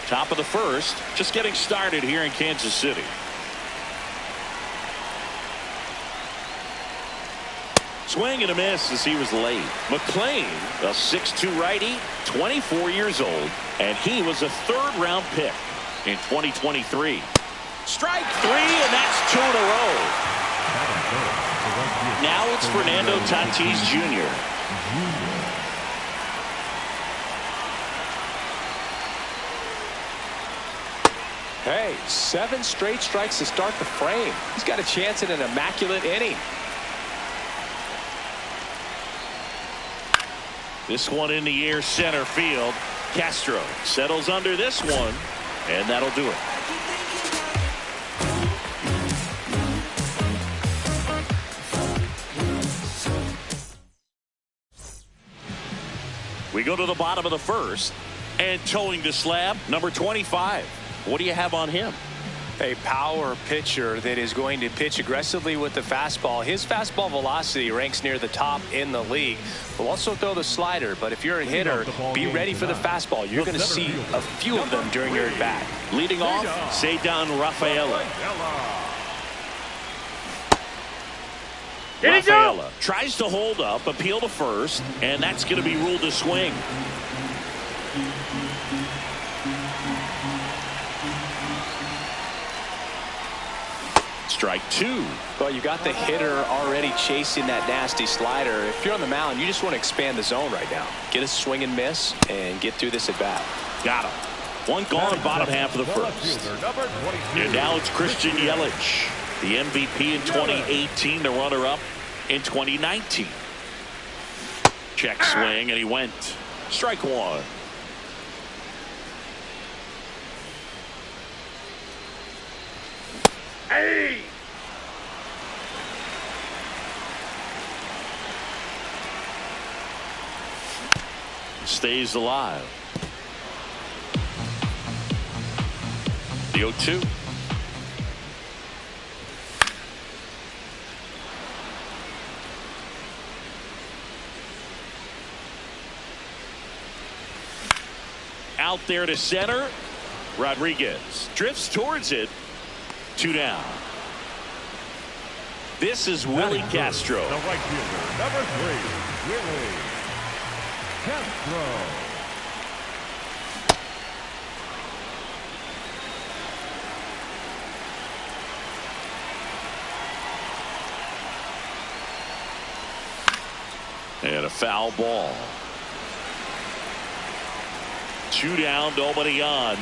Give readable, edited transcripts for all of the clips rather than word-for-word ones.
Top of the first, just getting started here in Kansas City. Swing and a miss as he was late. McLean, a 6'2 righty, 24 years old, and he was a third-round pick in 2023. Strike three, and that's 2 in a row. Now it's Fernando Tatis Jr. Hey, 7 straight strikes to start the frame. He's got a chance at an immaculate inning. This one in the air, center field. Castro settles under this one, and that'll do it. We go to the bottom of the first, and towing the slab, number 25. What do you have on him? A power pitcher that is going to pitch aggressively with the fastball. His fastball velocity ranks near the top in the league. Will also throw the slider, but if you're a hitter, be ready for the fastball. You're going to see a few of them during your at-bat. Leading off, Cedar Rafaela. Rafaela tries to hold up, appeal to first, and that's going to be ruled a swing. Strike 2. Well, you got the hitter already chasing that nasty slider. If you're on the mound, you just want to expand the zone right now. Get a swing and miss and get through this at bat. Got him. One gone, bottom half of the first. And now it's Christian Yelich, the MVP in 2018, the runner-up in 2019. Check swing, and he went. Strike 1. Hey! Stays alive. The 0-2. Out there to center. Rodriguez drifts towards it. 2 down. This is Willie Castro. The right fielder, number 3, Willie Castro. And a foul ball. 2 down, nobody on.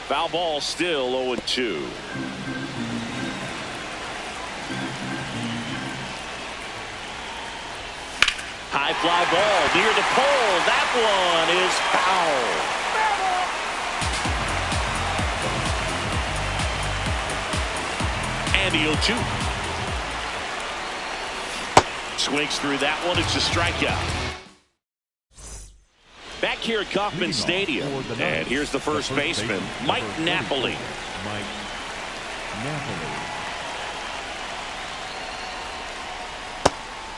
Foul ball, still 0-2. High fly ball near the pole. That one is foul. And the 0-2. Swings through that one. It's a strikeout. Back here at Kauffman Stadium. And here's the first baseman, Mike Napoli.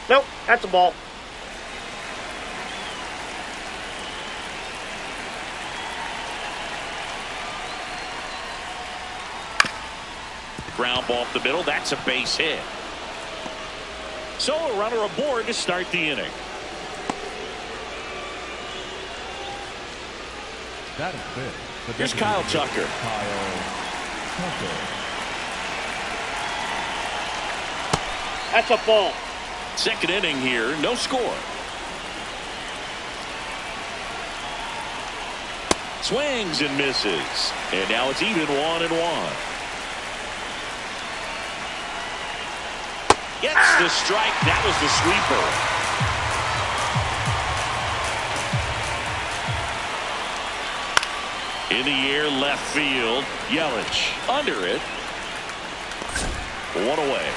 Nope, that's a ball. Ground ball up the middle. That's a base hit. So a runner aboard to start the inning. That is good. Here's Kyle Tucker. That's a ball. Second inning here, no score. Swings and misses. And now it's even 1-1. Gets the strike. That was the sweeper. In the air, left field. Yelich under it. 1 away.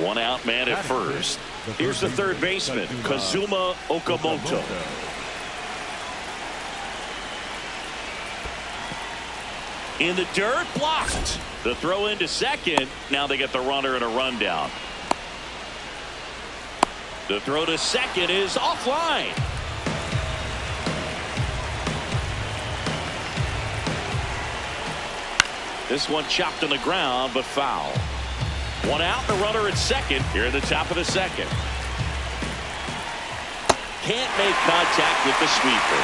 One out, man at first. Here's the third baseman, Kazuma Okamoto. In the dirt, blocked. The throw into second. Now they get the runner and a rundown. The throw to second is offline. This one chopped on the ground, but foul. One out, the runner at second here in the top of the second. Can't make contact with the sweeper.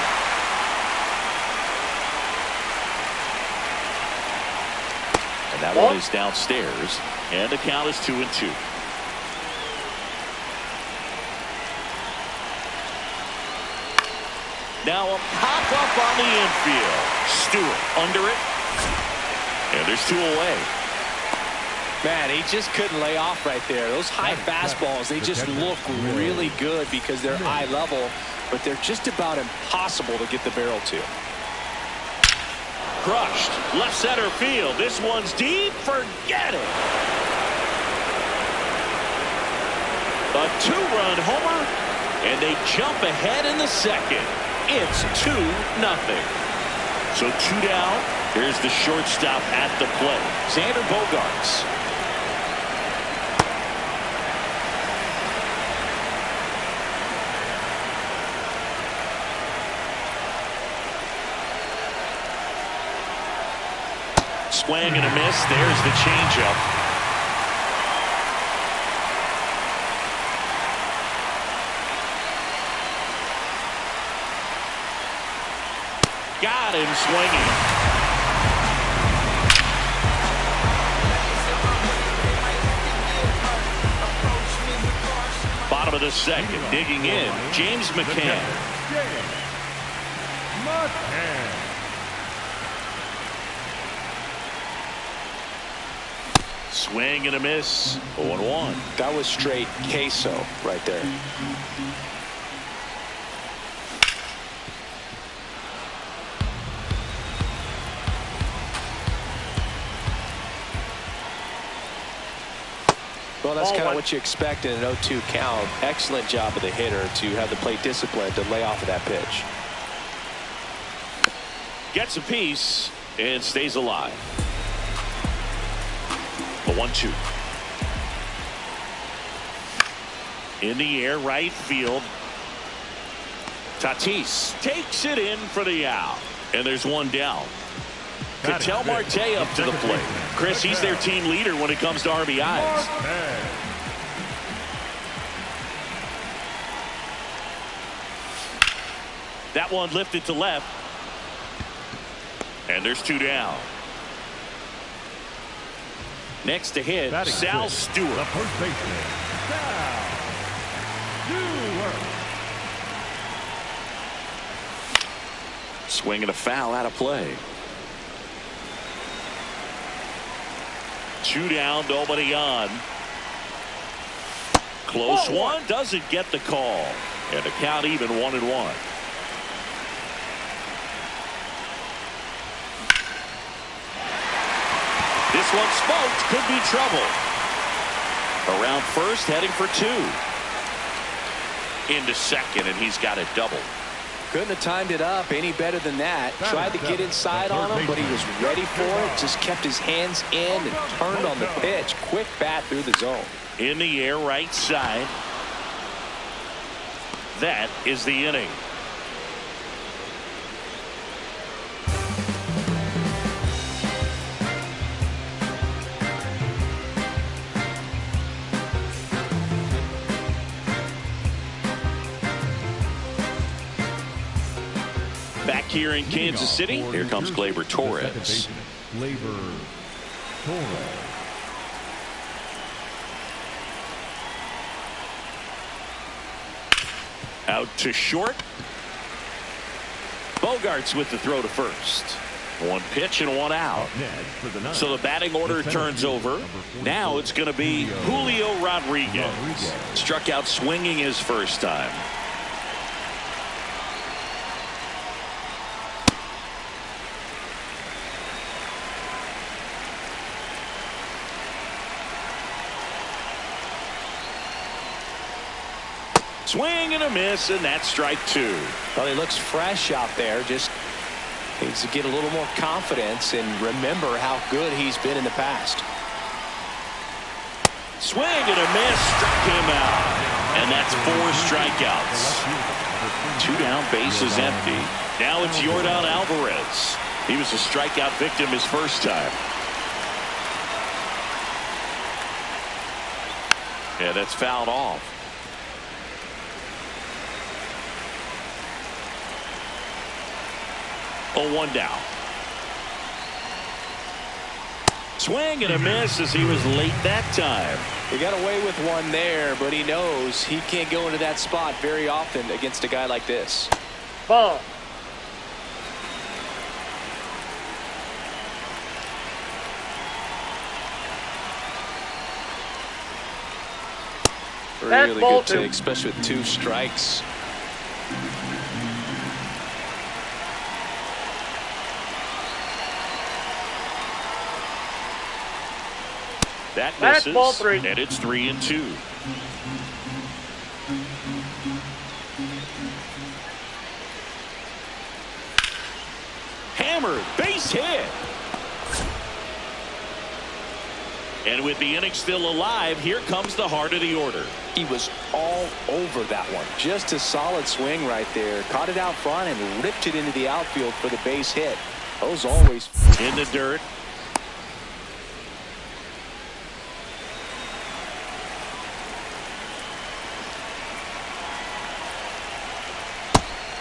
And that one is downstairs, and the count is 2-2. Now a pop-up on the infield. Stewart under it. And there's 2 away. Man, he just couldn't lay off right there. Those high fastballs, they just look really good because they're eye level, but they're just about impossible to get the barrel to. Crushed. Left center field. This one's deep. Forget it. A 2-run homer, and they jump ahead in the second. It's 2-0. So 2 down. Here's the shortstop at the plate, Xander Bogaerts. Swing and a miss. There's the changeup. Got him swinging. Bottom of the second, digging in, James McCann. Swing and a miss. 0-1. That was straight queso right there. Well, that's kind of what you expect in an 0-2 count. Excellent job of the hitter to have the plate discipline to lay off of that pitch. Gets a piece and stays alive. The 1-2. In the air, right field. Tatis takes it in for the out. And there's one down. Ketel Marte up to the plate. Chris, he's their team leader when it comes to RBIs. That one lifted to left. And there's 2 down. Next to hit, Sal Stewart. The first baseman, Sal Stewart. Swinging a foul out of play. 2 down, nobody on. Close one, doesn't get the call. And the count even 1-1. This one smoked, could be trouble. Around first, heading for 2. Into second, and he's got a double. Couldn't have timed it up any better than that. Tried to get inside on him, but he was ready for it. Just kept his hands in and turned on the pitch. Quick bat through the zone. In the air, right side. That is the inning. Back here in Kansas City, here comes Gleyber Torres. Gleyber Torres. Out to short. Bogaerts with the throw to first. 1 pitch and 1 out. So the batting order turns over. Now it's going to be Julio Rodriguez. Struck out swinging his first time. Swing and a miss, and that's strike 2. Well, he looks fresh out there. Just needs to get a little more confidence and remember how good he's been in the past. Swing and a miss, struck him out. And that's 4 strikeouts. 2 down, bases empty. Now it's Yordan Alvarez. He was a strikeout victim his first time. Yeah, that's fouled off. 0-1 down. Swing and a miss as he was late that time. He got away with one there, but he knows he can't go into that spot very often against a guy like this. Ball. Really good take, especially with 2 strikes. That misses, ball 3. and it's 3-2. Hammered, base hit. And with the inning still alive, here comes the heart of the order. He was all over that one. Just a solid swing right there. Caught it out front and ripped it into the outfield for the base hit. Those always in the dirt.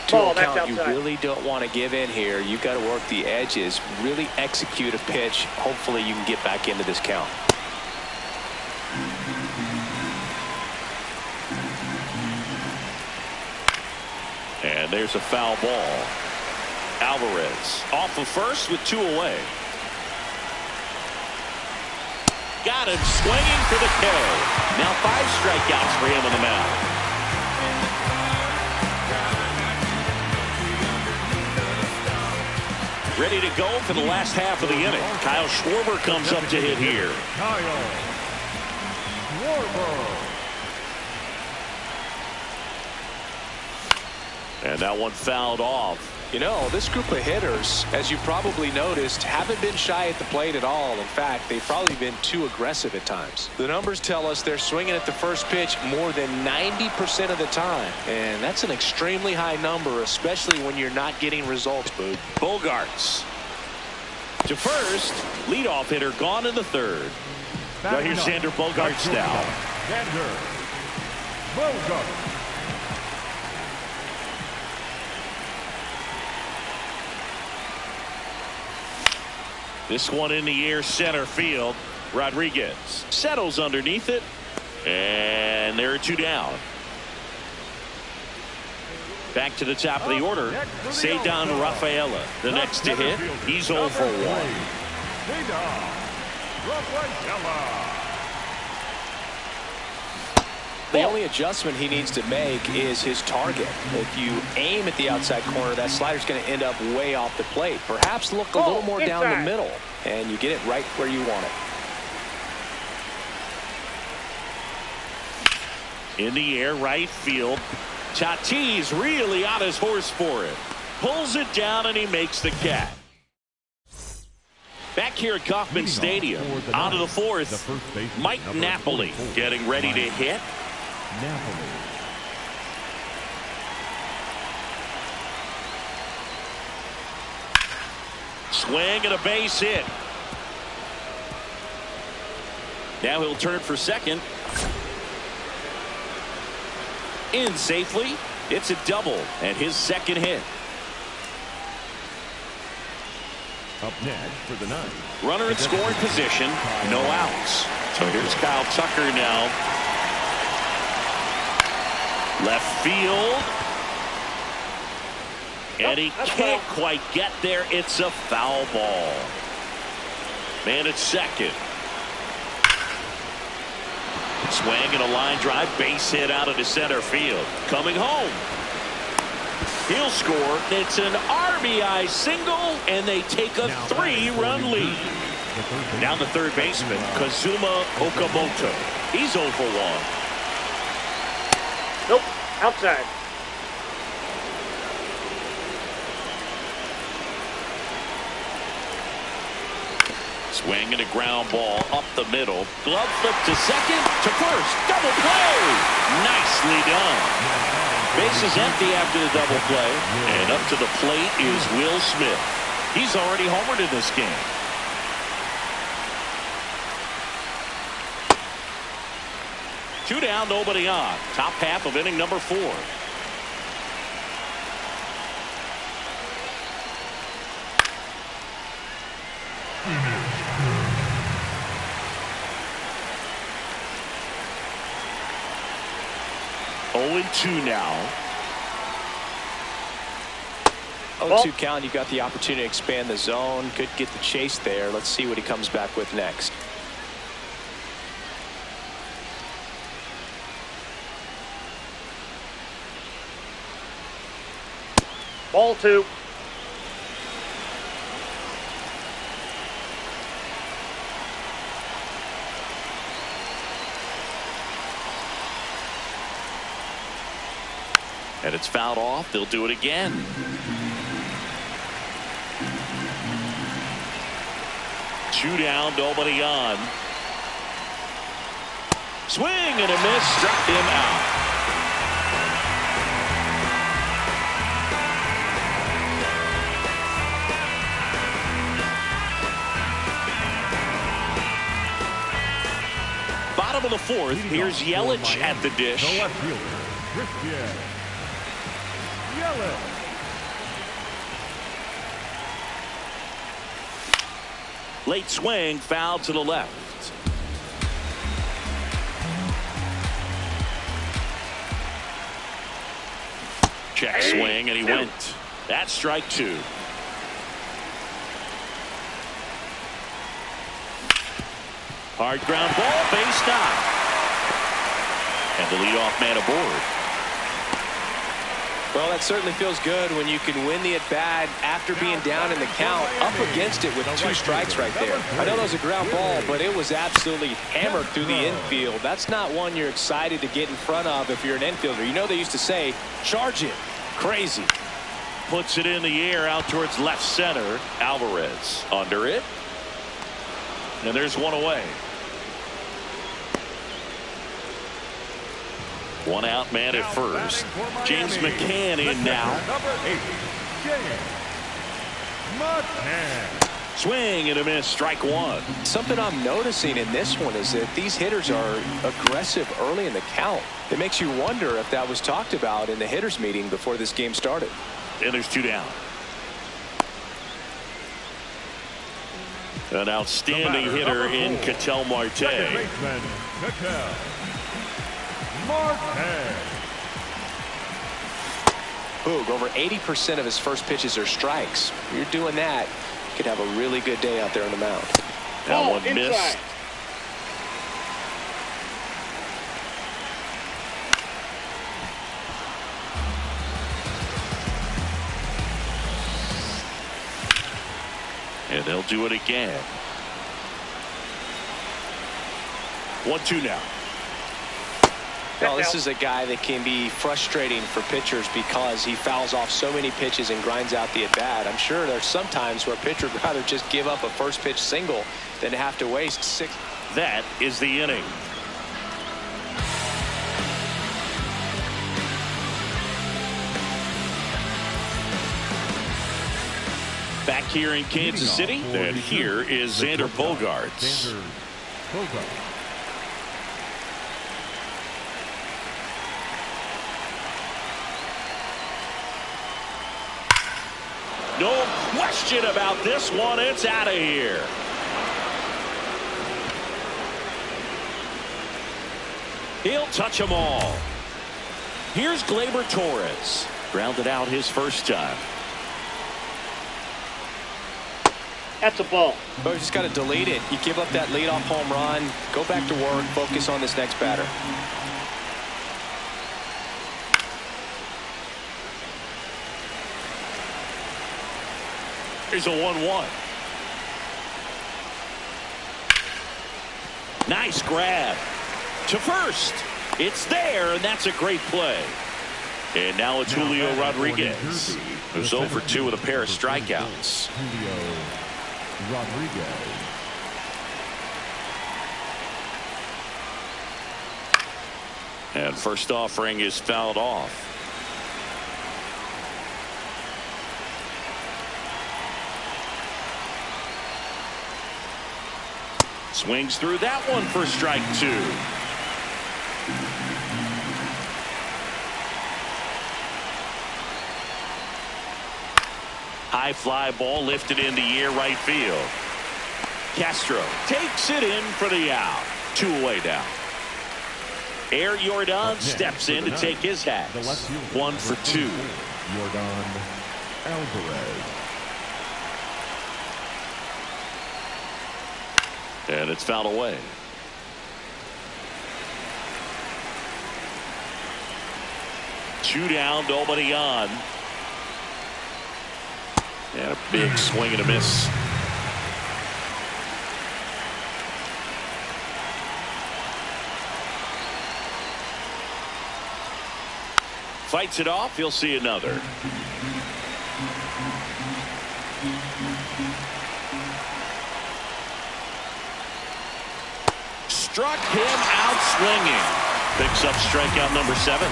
Count, you really don't want to give in here. You've got to work the edges, really execute a pitch. Hopefully you can get back into this count. And there's a foul ball. Alvarez off of first with 2 away. Got him swinging for the K. Now 5 strikeouts for him on the mound. Ready to go for the last half of the inning. Kyle Schwarber comes up to hit here. Kyle Schwarber. And that one fouled off. You know, this group of hitters, as you probably noticed, haven't been shy at the plate at all. In fact, they've probably been too aggressive at times. The numbers tell us they're swinging at the first pitch more than 90% of the time. And that's an extremely high number, especially when you're not getting results, Boog. Bogarts to first. Leadoff hitter gone in the third. Now here's Xander Bogaerts now. Xander Bogaerts. This one in the air, center field. Rodriguez settles underneath it, and there are 2 down. Back to the top of the order, Ceddanne Rafaela, the next to hit. He's 0 for 1. The only adjustment he needs to make is his target. If you aim at the outside corner, that slider's going to end up way off the plate. Perhaps look a little more down the middle, and you get it right where you want it. In the air, right field. Tatis really on his horse for it. Pulls it down, and he makes the catch. Back here at Kauffman Stadium, out of the 4th, Mike Napoli getting ready to hit. Napoli. Swing and a base hit. Now he'll turn for second. In safely. It's a double and his second hit. Up next for the 9th. Runner in scoring position. No outs. So here's Kyle Tucker now. Left field. And he can't quite get there. It's a foul ball. Man at second. Swing and a line drive. Base hit out into center field. Coming home. He'll score. It's an RBI single, and they take a 3-run lead. Now the third baseman, Kazuma Okamoto. He's 0 for 1. Nope, outside. Swing and a ground ball up the middle. Glove flip to second, to first. Double play. Nice Nicely done. Base is empty after the double play. And up to the plate is Will Smith. He's already homered in this game. Two down, nobody on. Top half of inning number 4. Oh, 2 now. 0-2 count. You got the opportunity to expand the zone. Could get the chase there. Let's see what he comes back with next. Ball 2. And it's fouled off. They'll do it again. Two down, nobody on. Swing and a miss, struck him out. Bottom of the 4th, here's Yelich at the dish. The left fielder, Christian Yelich. Late swing, foul to the left. Check swing, and he went. That's strike 2. Hard ground ball, base stop. And the leadoff man aboard. Well, that certainly feels good when you can win the at-bat after being down in the count, up against it with 2 strikes right there. I know that was a ground ball, but it was absolutely hammered through the infield. That's not one you're excited to get in front of if you're an infielder. You know they used to say, charge it. Crazy. Puts it in the air out towards left center. Alvarez under it. And there's one away. One out man at first. James McCann in now. Number 8, James McCann. Swing and a miss, strike 1. Something I'm noticing in this one is that these hitters are aggressive early in the count. It makes you wonder if that was talked about in the hitters meeting before this game started. And there's 2 down. An outstanding hitter in Ketel Marte. Second baseman, Ketel Marte. Boog, over 80% of his first pitches are strikes. You're doing that, you could have a really good day out there on the mound. That one missed. And they'll do it again. 1-2 now. Well, this is a guy that can be frustrating for pitchers because he fouls off so many pitches and grinds out the at-bat. I'm sure there's some times where a pitcher would rather just give up a first pitch single than to have to waste 6. That is the inning. Back here in Kansas City, and here is Xander Bogaerts. No question about this one. It's out of here. He'll touch them all. Here's Gleyber Torres. Grounded out his first time. That's a ball. But you just got to delete it. You give up that leadoff home run. Go back to work. Focus on this next batter. Here's a 1-1. Nice grab to first. It's there, and that's a great play. And now it's Julio Rodriguez, who's 0 for 2 with a pair of strikeouts. Julio Rodriguez. And first offering is fouled off. Swings through that one for strike 2. High fly ball lifted in the air, right field. Castro takes it in for the out. 2 away now. Air Jordan steps in to take his hat. 1 for 2. Jordan Alvarez. And it's fouled away. Two down, nobody on. And a big swing and a miss. Fights it off. He'll see another. Struck him out swinging. Picks up strikeout number 7.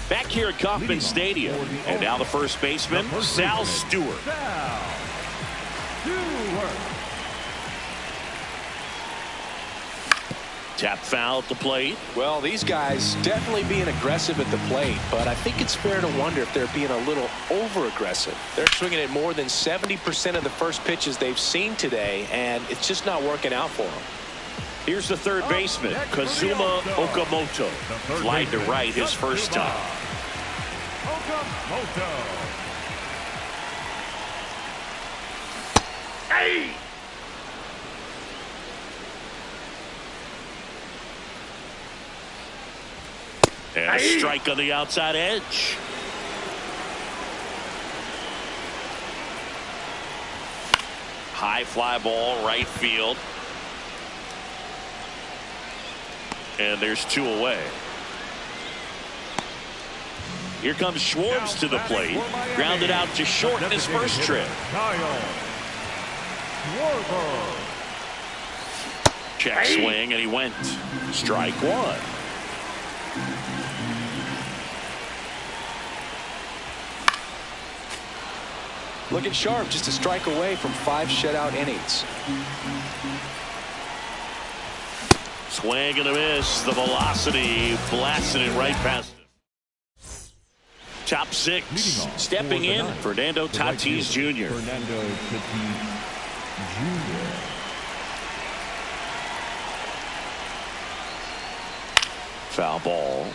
Back here at Kauffman Stadium. And now the first baseman, Sal Stewart. Tap foul at the plate. Well, these guys definitely being aggressive at the plate, but I think it's fair to wonder if they're being a little over-aggressive. They're swinging at more than 70% of the first pitches they've seen today, and it's just not working out for them. Here's the third baseman, Kazuma Okamoto. Flied to right his first time. Okamoto. Hey! And a strike on the outside edge. High fly ball, right field. And there's 2 away. Here comes Schwartz to the plate. Grounded out to short in his first trip. Check swing, and he went. Strike 1. Looking sharp, just a strike away from 5 shutout innings. Swing and a miss. The velocity blasted it right past him. Top 6. Stepping in, Fernando Tatis Jr. Fernando Tatis Jr. Foul ball.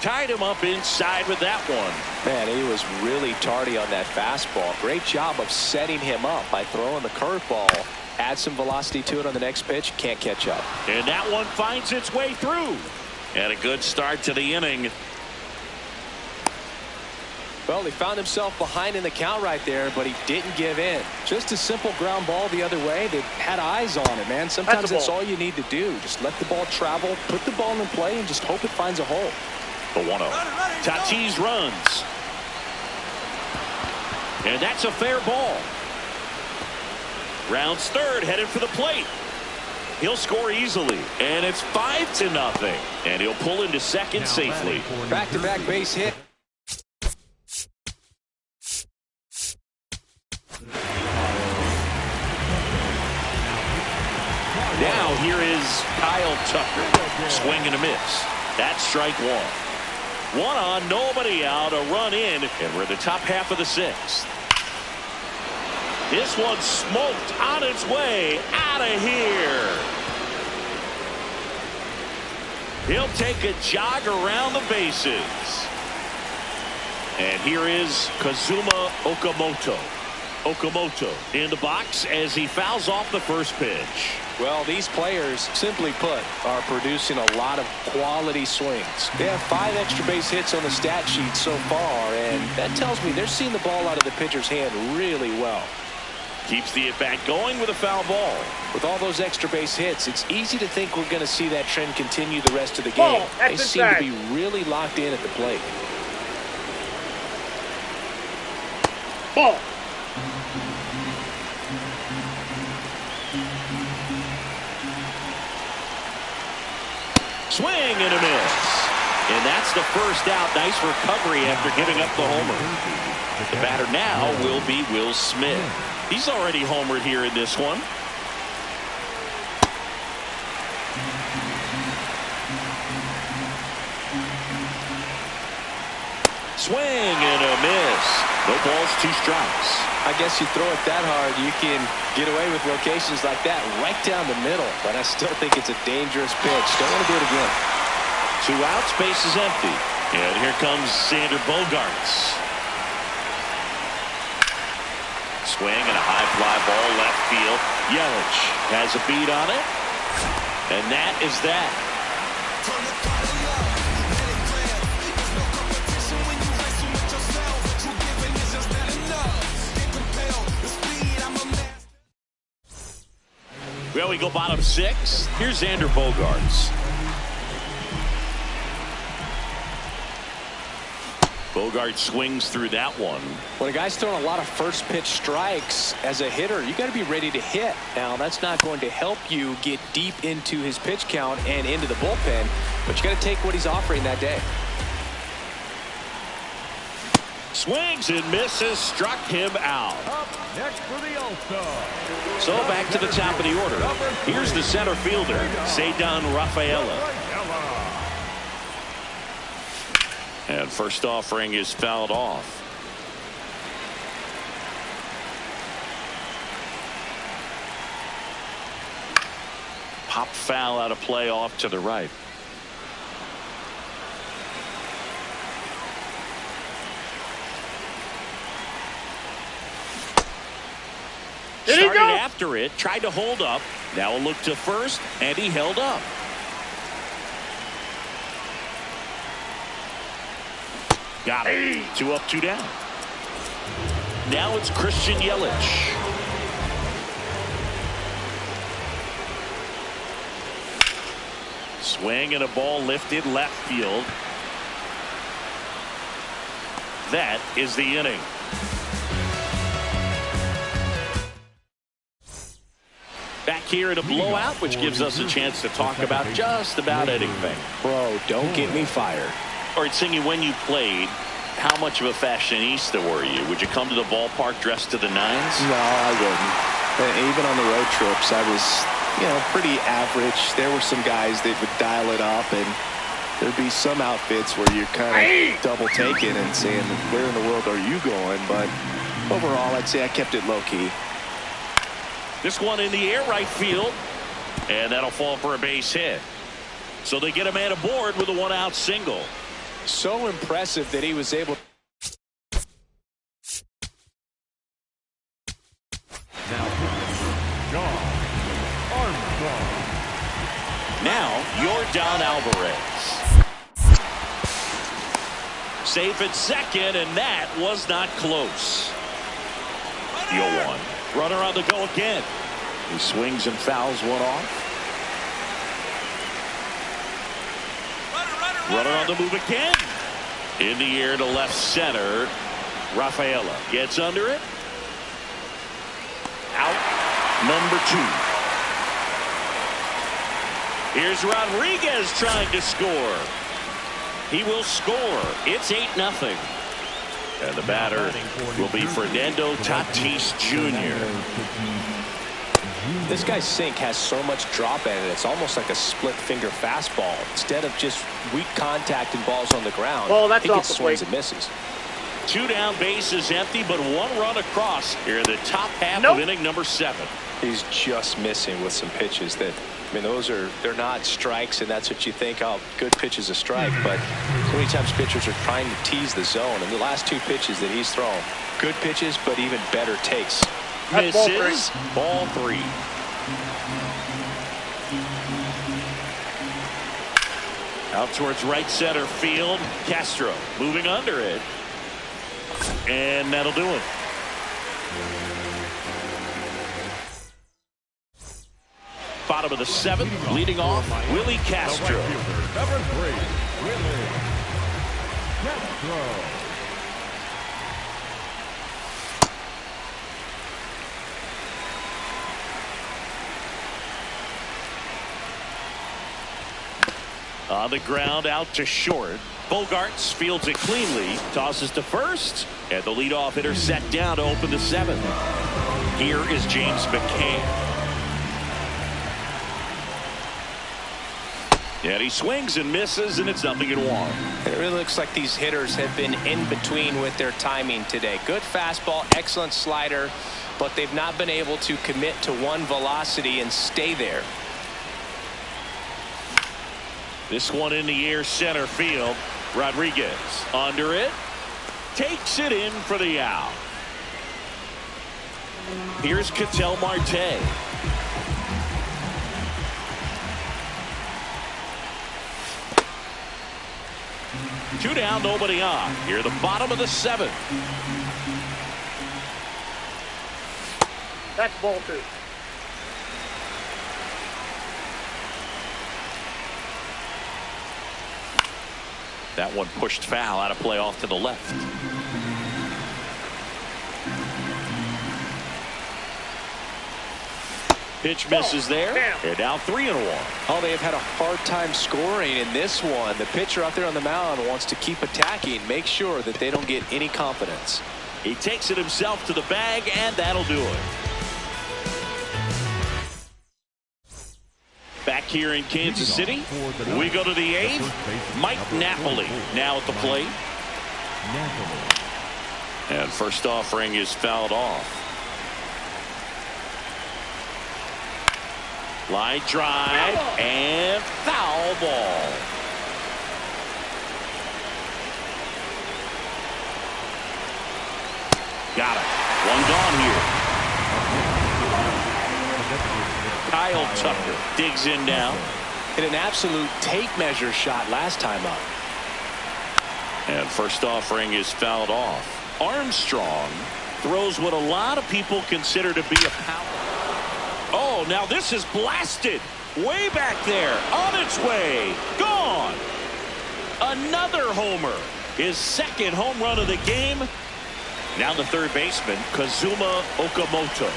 Tied him up inside with that one. Man, he was really tardy on that fastball. Great job of setting him up by throwing the curveball. Add some velocity to it on the next pitch. Can't catch up. And that one finds its way through. And a good start to the inning. Well, he found himself behind in the count right there, but he didn't give in. Just a simple ground ball the other way. They had eyes on it, man. Sometimes that's all you need to do. Just let the ball travel, put the ball in play, and just hope it finds a hole. The 1-0. Tatis runs. And that's a fair ball. Rounds third, headed for the plate. He'll score easily. And it's 5-0. And he'll pull into second safely. Back-to-back base hit. Now here is Kyle Tucker. Swing and a miss. That's strike 1. 1 on, nobody out, a run in, and we're in the top half of the 6th. This one smoked on its way out of here. He'll take a jog around the bases. And here is Kazuma Okamoto. Okamoto in the box as he fouls off the first pitch. Well, these players, simply put, are producing a lot of quality swings. They have 5 extra base hits on the stat sheet so far, and that tells me they're seeing the ball out of the pitcher's hand really well. Keeps the at-bat going with a foul ball. With all those extra base hits, it's easy to think we're going to see that trend continue the rest of the game. They seem to be really locked in at the plate. Ball. Swing and a miss. And that's the first out. Nice recovery after giving up the homer. The batter now will be Will Smith. He's already homered here in this one. Swing and a miss. No balls, 2 strikes. I guess you throw it that hard, you can get away with locations like that right down the middle. But I still think it's a dangerous pitch. Don't want to do it again. 2 outs, base is empty. And here comes Xander Bogaerts. Swing and a high fly ball left field. Yelich has a beat on it. And that is that. Well, we go bottom 6. Here's Xander Bogaerts. Bogaerts swings through that one. When a guy's throwing a lot of first pitch strikes as a hitter, you got to be ready to hit. Now, that's not going to help you get deep into his pitch count and into the bullpen, but you got to take what he's offering that day. Swings and misses, struck him out. Up next for the All-Star. So back to the top of the order. Here's the center fielder, Ceddanne Rafaela. And first offering is fouled off. Pop foul out of play off to the right. Started after it, tried to hold up. Now a look to first, and he held up. Got it. 2 up, 2 down. Now it's Christian Yelich. Swing and a ball lifted left field. That is the inning. Back here in a blowout, which gives us a chance to talk about just about anything. Bro, don't get me fired. All right, Singy, when you played, how much of a fashionista were you? Would you come to the ballpark dressed to the nines? No, I wouldn't. And even on the road trips, I was, pretty average. There were some guys that would dial it up, and there'd be some outfits where you're kind of double taking and saying, where in the world are you going? But overall, I'd say I kept it low key. This one in the air right field, and that'll fall for a base hit. So they get a man aboard with a 1-out single. So impressive that he was able. Now Yordan Alvarez. Safe at second, and that was not close. The 0-1. Runner on the go again. He swings and fouls one off. Runner on the move again. In the air to left center. Rafaela gets under it. Out number 2. Here's Rodriguez trying to score. He will score. It's 8-0. And the batter will be Fernando Tatis Jr. This guy's sink has so much drop in it. It's almost like a split finger fastball. Instead of just weak contact and balls on the ground, well, that's he gets swings and misses. 2 down, bases empty, but 1 run across here in the top half of inning number 7. He's just missing with some pitches that, I mean, they're not strikes, and that's what you think. Oh, good pitch is a strike, but so many times pitchers are trying to tease the zone, and the last 2 pitches that he's thrown, good pitches, but even better takes. Misses. Ball 3. Out towards right center field. Castro moving under it. And that'll do it. Bottom of the 7th, leading off, Willie Castro. Number 3, Willie Castro. On the ground, out to short. Bogarts fields it cleanly, tosses to first, and the leadoff hitter set down to open the 7th. Here is James McCann. And he swings and misses, and it's 0-1. It really looks like these hitters have been in between with their timing today. Good fastball, excellent slider, but they've not been able to commit to one velocity and stay there. This one in the air, center field. Rodriguez under it, takes it in for the out. Here's Ketel Marte. Two down, nobody on. Here, the bottom of the 7th. That's ball 2. That one pushed foul, out of play off to the left. Pitch misses there. And now 3-1. Oh, they have had a hard time scoring in this one. The pitcher out there on the mound wants to keep attacking, make sure that they don't get any confidence. He takes it himself to the bag, and that'll do it. Back here in Kansas City, we go to the 8th. Mike Napoli now at the plate. And first offering is fouled off. Line drive and foul ball. Got it. One gone here. Kyle Tucker digs in now. Hit an absolute tape measure shot last time up. And first offering is fouled off. Armstrong throws what a lot of people consider to be a power. Oh, now this is blasted. Way back there. On its way. Gone. Another homer. His 2nd home run of the game. Now the third baseman, Kazuma Okamoto.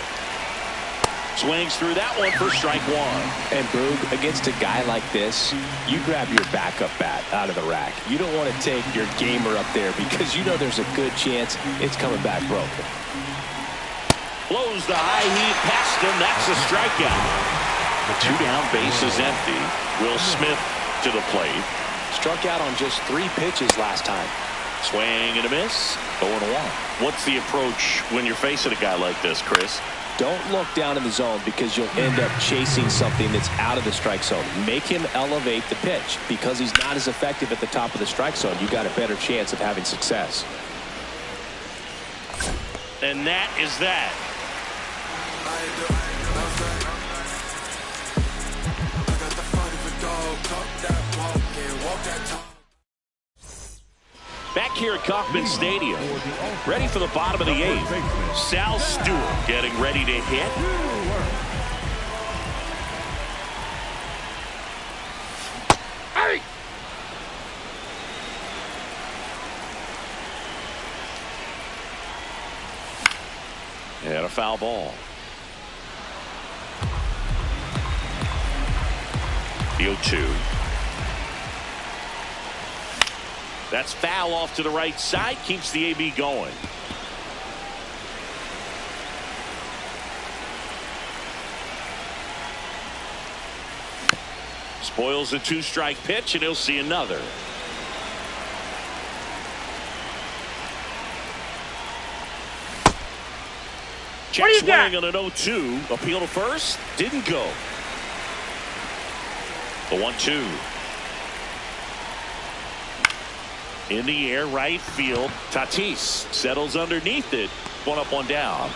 Swings through that one for strike 1. And Boog, against a guy like this, you grab your backup bat out of the rack. You don't want to take your gamer up there because you know there's a good chance it's coming back broken. Blows the high heat past him. That's a strikeout. The 2 down, base is empty. Will Smith to the plate. Struck out on just 3 pitches last time. Swing and a miss. 0-1. What's the approach when you're facing a guy like this, Chris? Don't look down in the zone because you'll end up chasing something that's out of the strike zone. Make him elevate the pitch. Because he's not as effective at the top of the strike zone, you got a better chance of having success. And that is that. Back here at Kauffman Stadium, ready for the bottom of the 8th. Sal Stewart getting ready to hit. Hey! And a foul ball. The 0-2. That's foul off to the right side. Keeps the AB going. Spoils a 2-strike pitch, and he'll see another. Check swing on an 0-2. Appeal to first. Didn't go. The 1-2. In the air, right field. Tatis settles underneath it. One up, one down.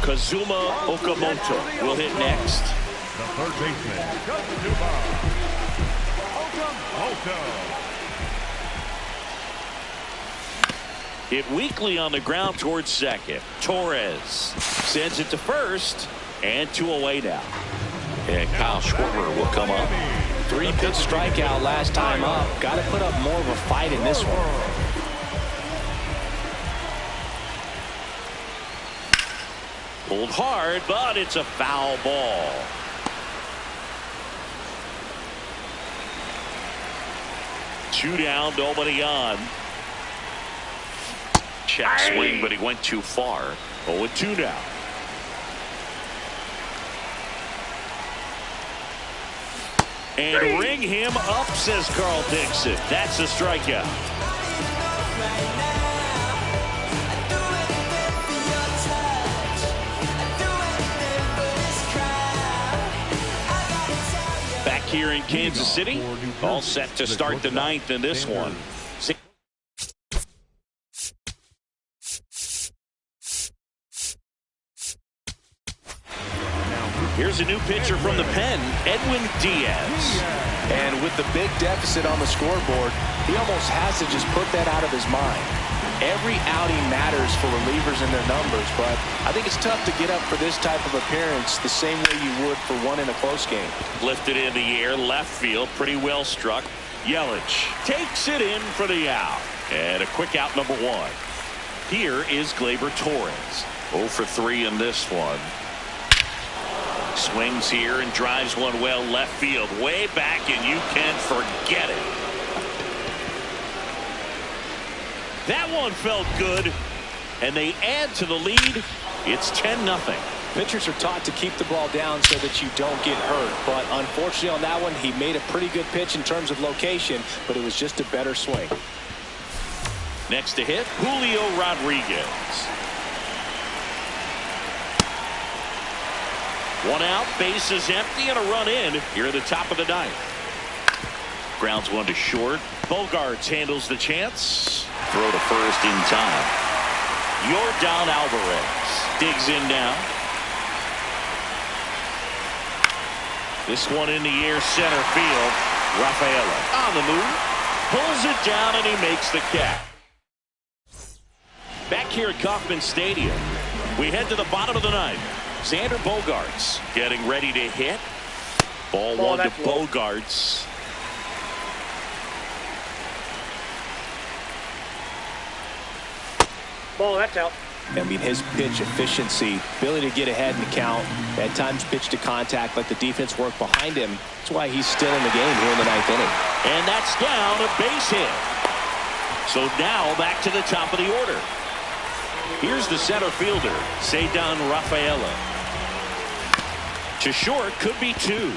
Kazuma Okamoto will hit next. The third baseman, Kazuma Okamoto. Hit weakly on the ground towards second. Torres sends it to first, and 2 away now. And Kyle Schwarber will come up. 3-pitch strikeout last time up. Got to put up more of a fight in this one. Pulled hard, but it's a foul ball. Two down, nobody on. Check swing, but he went too far. 0-2 now. And ring him up, says Carl Dixon. That's a strikeout. Back here in Kansas City, all set to start the 9th in this one. Here's a new pitcher from the pen, Edwin Diaz. And with the big deficit on the scoreboard, he almost has to just put that out of his mind. Every outing matters for relievers and their numbers, but I think it's tough to get up for this type of appearance the same way you would for one in a close game. Lifted in the air, left field, pretty well struck. Yelich takes it in for the out. And a quick out, number 1. Here is Gleyber Torres. 0 for 3 in this one. Swings here and drives one well left field, way back, and you can forget it. That one felt good, and they add to the lead. It's 10-0. Pitchers are taught to keep the ball down so that you don't get hurt, but unfortunately on that one, he made a pretty good pitch in terms of location, but it was just a better swing. Next to hit, Julio Rodriguez. 1 out, base is empty, and a run in here at the top of the 9th. Grounds one to short. Bogarts handles the chance. Throw to first in time. Yordan Alvarez digs in now. This one in the air, center field. Rafaela on the move. Pulls it down, and he makes the catch. Back here at Kauffman Stadium, we head to the bottom of the 9th. Xander Bogaerts getting ready to hit. Ball one to Bogaerts. Ball, that's out. I mean, his pitch efficiency, ability to get ahead in the count, at times pitch to contact, let the defense work behind him. That's why he's still in the game here in the 9th inning. And that's down, a base hit. So now back to the top of the order. Here's the center fielder, Ceddanne Rafaela. To short, could be 2.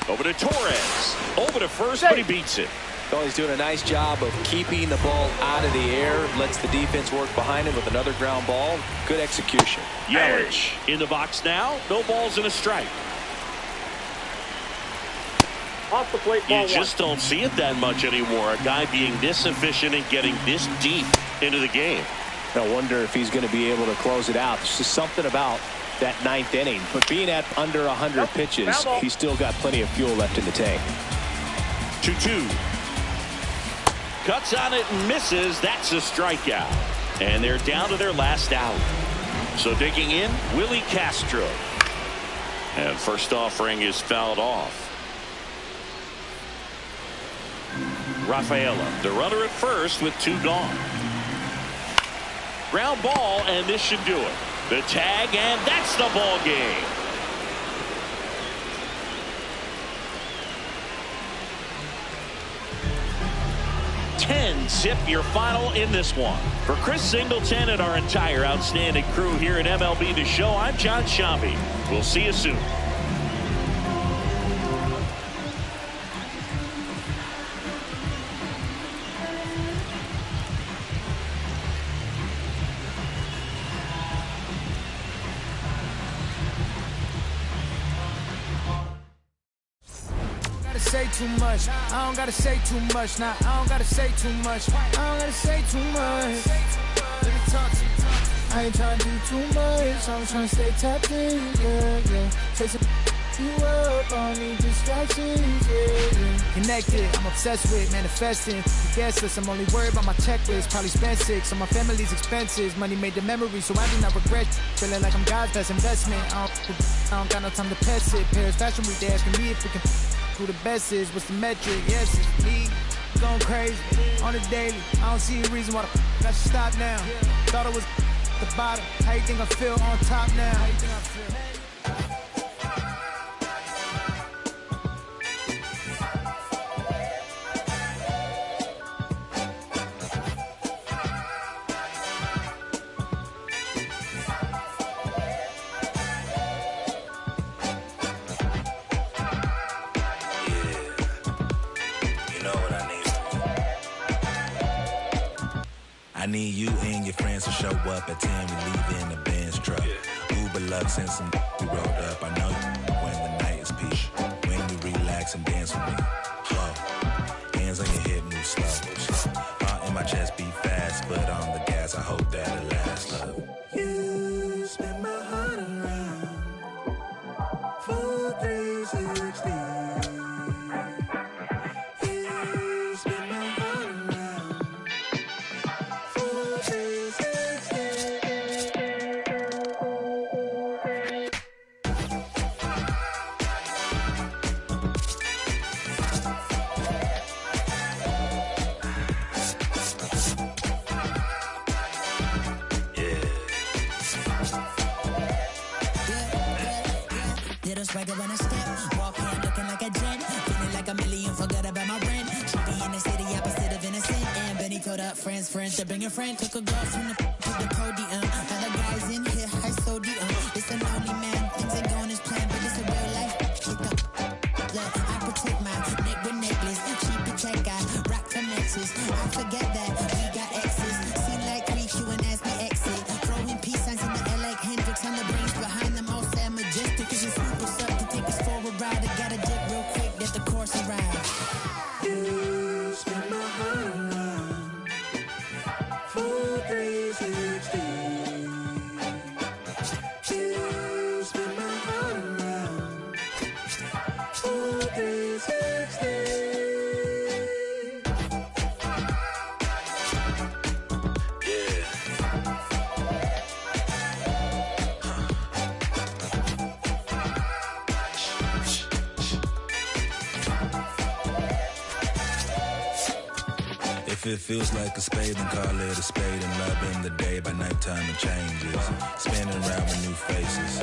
Over to Torres. Over to first, but he beats it. Well, he's doing a nice job of keeping the ball out of the air. Lets the defense work behind him with another ground ball. Good execution. Yelich in the box now. No balls and a strike. Off the plate, ball You just don't see it that much anymore. A guy being this efficient and getting this deep into the game. I wonder if he's going to be able to close it out. There's just something about that 9th inning. But being at under 100 pitches, he's still got plenty of fuel left in the tank. 2-2. Cuts on it and misses. That's a strikeout. And they're down to their last out. So digging in, Willie Castro. And first offering is fouled off. Rafaela, the runner at first with 2 gone. Ground ball, and this should do it. The tag, and that's the ball game. Zip your final in this one. For Chris Singleton and our entire outstanding crew here at MLB The Show, I'm John Shambi. We'll see you soon. too much. I don't gotta say too much. Nah, I don't gotta say too much. I don't gotta say too much. Let me talk to you. I ain't trying to do too much. I'm trying to stay tapped in, yeah. Chasing you up, I don't need distractions, yeah. Connected, I'm obsessed with manifesting. Guessless, I'm only worried about my checklist. Probably spent 6 on my family's expenses. Money made the memory, so I do not regret. Feeling like I'm God's best investment. I don't got no time to pass it. Paris Fashion Week, they asking me if we can who the best is. What's the metric? Yes, it's me. Going crazy on the daily. I don't see a reason why I should stop now. Thought it was the bottom. How you think I feel on top now? How you think I feel? I need you and your friends to show up at 10. We leave in the Benz truck. Uber Lux and some we rolled up. I know you when the night is peak. When you relax and dance with me. Oh, hands on your hip, move slow. Heart in my chest beat fast, but on the gas. I hope that it lasts. Love. You spin my heart around. Full 360. Swagger when I step, walk in looking like a jet, feeling like a million, forgot about my rent. She be in the city, opposite of innocent. And Benny told up friends to bring a friend. Took a girl from the to the podium. Now the guys in here, high sodium. It's a lonely man, things ain't going as planned, but it's a real life. Look, I protect my neck with necklace. She protect, I rock for nexus. I forget that we got exes. Seem like 3Q and as we exit. Throwing peace signs in the air like Hendrix on the brains behind them all sad majestic. Cause it's super suck to take us for a ride. I gotta dip real quick, let the course arrive. You spin my heart around. Full 360. You spin my heart around. Full 360. If it feels like a spade, then call it a spade. And love in the day, by nighttime it changes. Spinning around with new faces.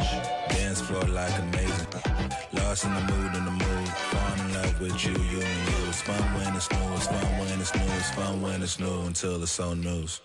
Dance floor like amazing. Lost in the mood, Fall in love with you, you and you. It's fun when it's new, it's fun when it's new, it's fun when it's new until it's so news.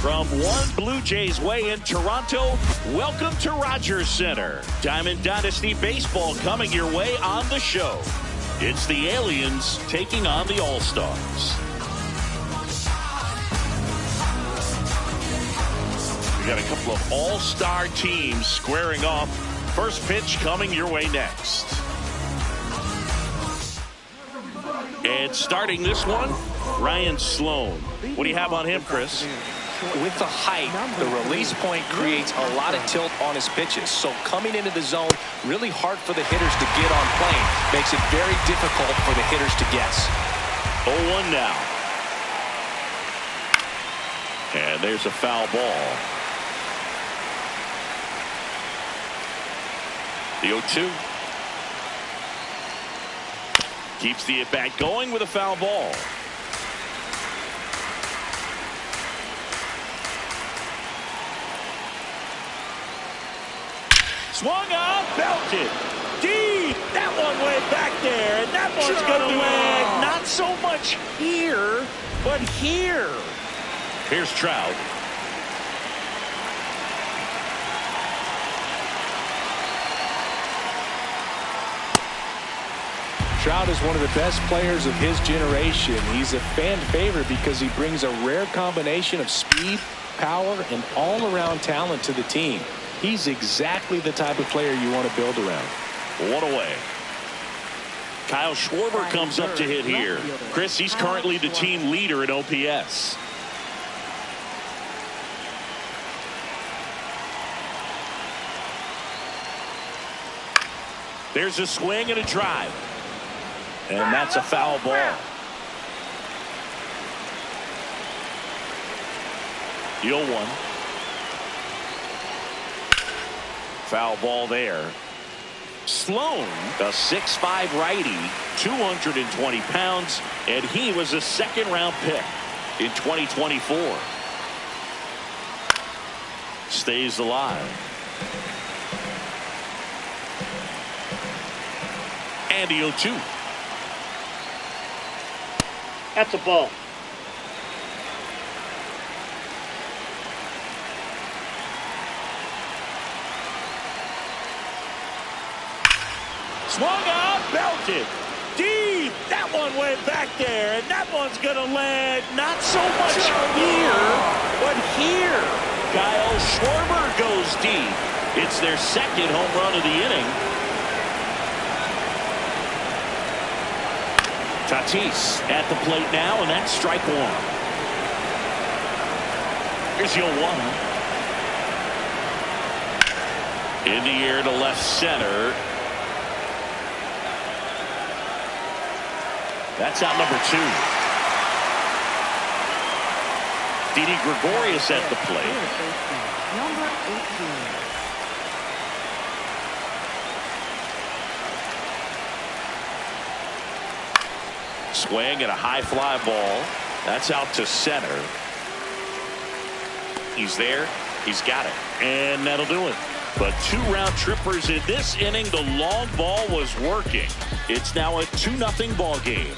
From one Blue Jays way in Toronto, welcome to Rogers Center. Diamond Dynasty Baseball coming your way on the show. It's the Aliens taking on the All-Stars. We got a couple of All-Star teams squaring off. First pitch coming your way next. And starting this one, Ryan Sloan. What do you have on him, Chris? With the height, the release point creates a lot of tilt on his pitches. So coming into the zone, really hard for the hitters to get on plane. Makes it very difficult for the hitters to guess. 0-1 now. And there's a foul ball. The 0-2. Keeps the at-bat going with a foul ball. Swung up, belted. Deep. That one way back there. And that one's going to land. Not so much here, but here. Here's Trout. Trout is one of the best players of his generation. He's a fan favorite because he brings a rare combination of speed, power, and all-around talent to the team. He's exactly the type of player you want to build around. One away. Kyle Schwarber comes up to hit here. Chris, he's currently the team leader in OPS. There's a swing and a drive. And that's a foul ball. The 0-1. Foul ball there. Sloan, a 6'5" righty, 220 pounds, and he was a second-round pick in 2024. Stays alive. And the 0-2. That's a ball. Swung up, belted. Deep. That one went back there, and that one's going to land not so much here, but here. Kyle Schwarber goes deep. It's their second home run of the inning. Tatis at the plate now, and that's strike one. Here's the 0-1. In the air to left center. That's out number 2. Didi Gregorius at the plate. Number 18. Swing and a high fly ball. That's out to center. He's there. He's got it. And that'll do it. But 2 round trippers in this inning. The long ball was working. It's now a 2-0 ball game.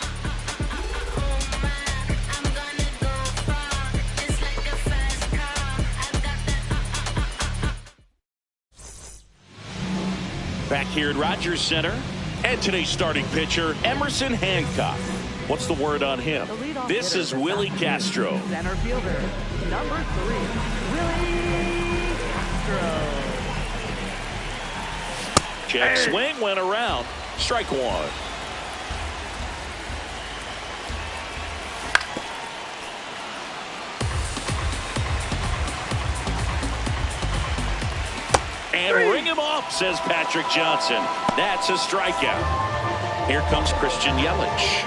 Back here at Rogers Center, and today's starting pitcher, Emerson Hancock. What's the word on him? This is Willie Castro. Center fielder, number 3, Willie Castro. Check swing went around. Strike one. And ring him up, says Patrick Johnson. That's a strikeout. Here comes Christian Yelich.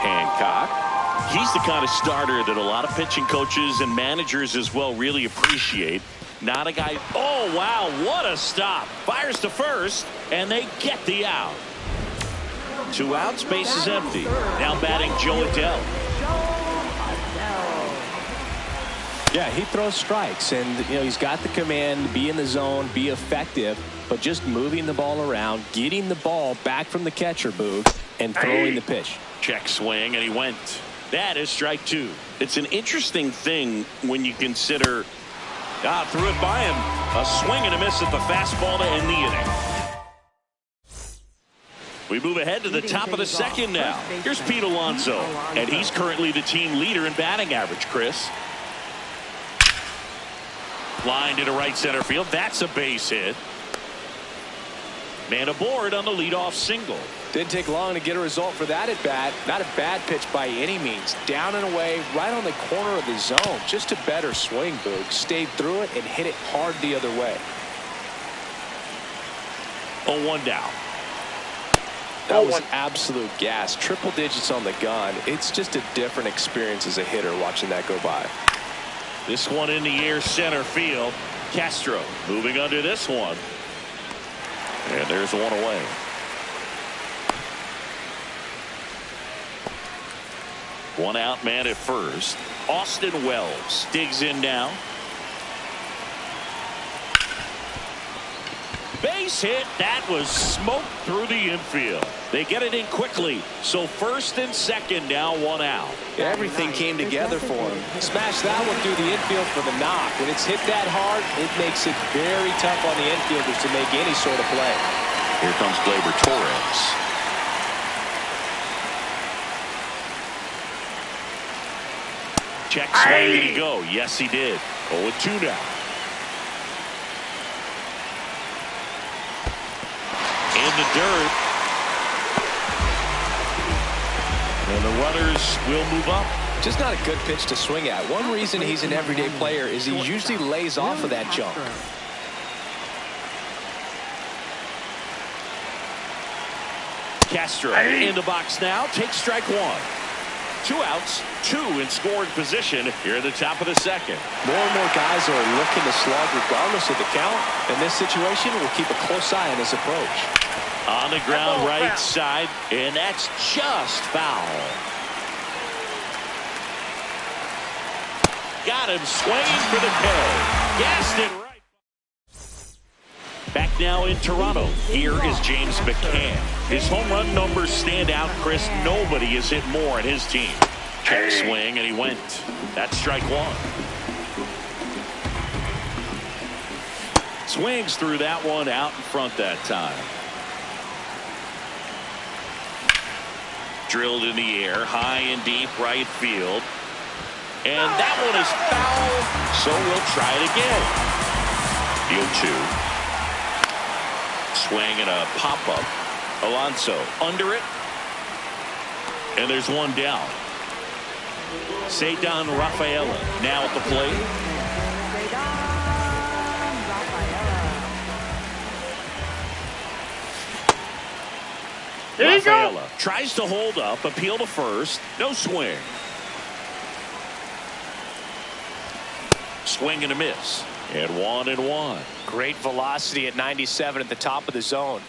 Hancock. He's the kind of starter that a lot of pitching coaches and managers as well really appreciate. Not a guy. Oh, wow. What a stop. Fires to first, and they get the out. 2 outs. Base is empty. Now batting Joe Adell. Yeah, he throws strikes, and he's got the command, be in the zone, be effective, but just moving the ball around, getting the ball back from the catcher booth, and throwing the pitch. Check swing, and he went. That is strike two. It's an interesting thing when you consider threw it by him. A swing and a miss at the fastball to end the inning. We move ahead to the top of the second now. Here's Pete Alonso, and he's currently the team leader in batting average, Chris. Line into right center field. That's a base hit. Man aboard on the leadoff single. Didn't take long to get a result for that at bat. Not a bad pitch by any means. Down and away, right on the corner of the zone. Just a better swing, Boog. Stayed through it and hit it hard the other way. 0-1 down. That was absolute gas. Triple digits on the gun. It's just a different experience as a hitter watching that go by. This one in the air center field. Castro moving under this one. And there's one away. One out man at first. Austin Wells digs in now. Base hit. That was smoked through the infield. They get it in quickly. So first and second now, one out. Everything came together for him. Smash that one through the infield for the knock. When it's hit that hard, it makes it very tough on the infielders to make any sort of play. Here comes Gleyber Torres. Check swing. Did he go? Yes, he did. 0-2 now. In the dirt. And the runners will move up. Just not a good pitch to swing at. One reason he's an everyday player is he usually lays off of that jump. Castro in the box now. Takes strike one. 2 outs, 2 in scoring position here at the top of the second. More and more guys are looking to slug regardless of the count. In this situation, we'll keep a close eye on his approach. On the ground right side, and that's just foul. Got him swinging for the K. Gassed it right. Back now in Toronto. Here is James McCann. His home run numbers stand out, Chris. Nobody has hit more in his team. Check swing, and he went. That's strike one. Swings through that one out in front that time. Drilled in the air, high and deep right field. And that one is foul, so we'll try it again. Field 2. Swing and a pop-up. Alonso under it. And there's one down. Ceddanne Rafaela now at the plate. Rafaela tries to hold up, appeal to first. No swing. Swing and a miss. And 1-1. Great velocity at 97 at the top of the zone.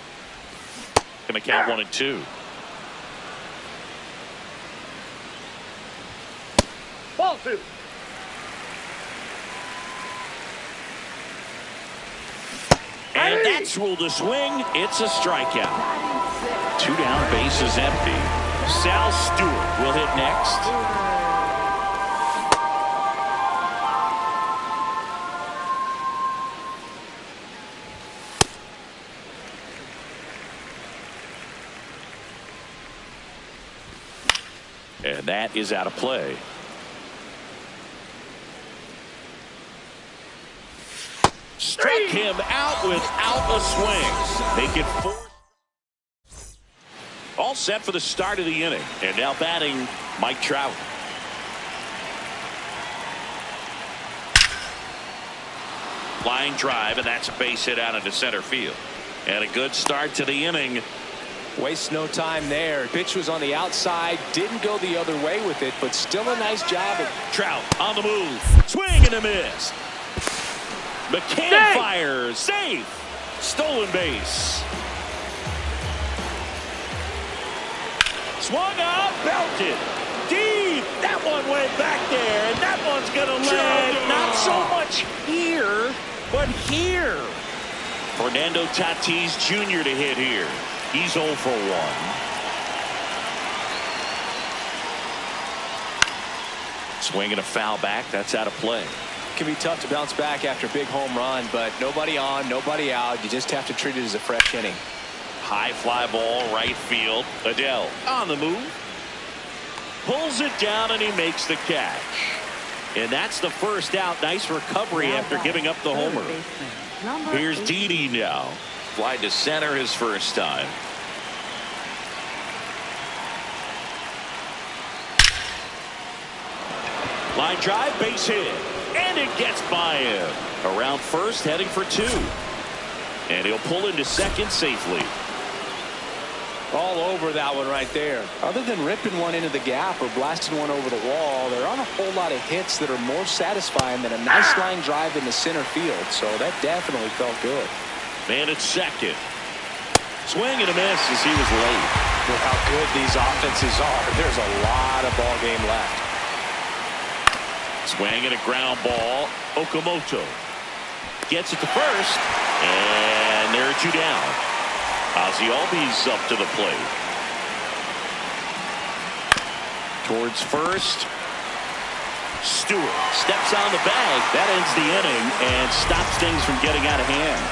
Going to count 1-2. Ball 2. And that's ruled a swing. It's a strikeout. 2 down, base is empty. Sal Stewart will hit next. And that is out of play. Struck him out without a swing. Make it 4. All set for the start of the inning. And now batting Mike Trout. Line drive, and that's a base hit out into center field. And a good start to the inning. Waste no time there. Pitch was on the outside. Didn't go the other way with it, but still a nice job. Trout on the move. Swing and a miss. McCann fires. Safe. Stolen base. Swung up. Belted. Deep. That one went back there. And that one's going to land. Not so much here, but here. Fernando Tatis Jr. to hit here. He's 0 for 1. Swing and a foul back. That's out of play. It can be tough to bounce back after a big home run, but nobody on, nobody out. You just have to treat it as a fresh inning. High fly ball, right field. Adele on the move. Pulls it down, and he makes the catch. And that's the first out. Nice recovery after giving up the homer. Here's Didi now. Fly to center his first time. Line drive, base hit. And it gets by him. Around first, heading for 2. And he'll pull into second safely. All over that one right there. Other than ripping one into the gap or blasting one over the wall, there aren't a whole lot of hits that are more satisfying than a nice line drive in the center field. So that definitely felt good. Man at second. Swing and a miss as he was late. With how good these offenses are, there's a lot of ball game left. Swing and a ground ball. Okamoto gets it to first, and there are 2 down. Ozzie Albies up to the plate. Towards first. Stewart steps on the bag. That ends the inning and stops things from getting out of hand.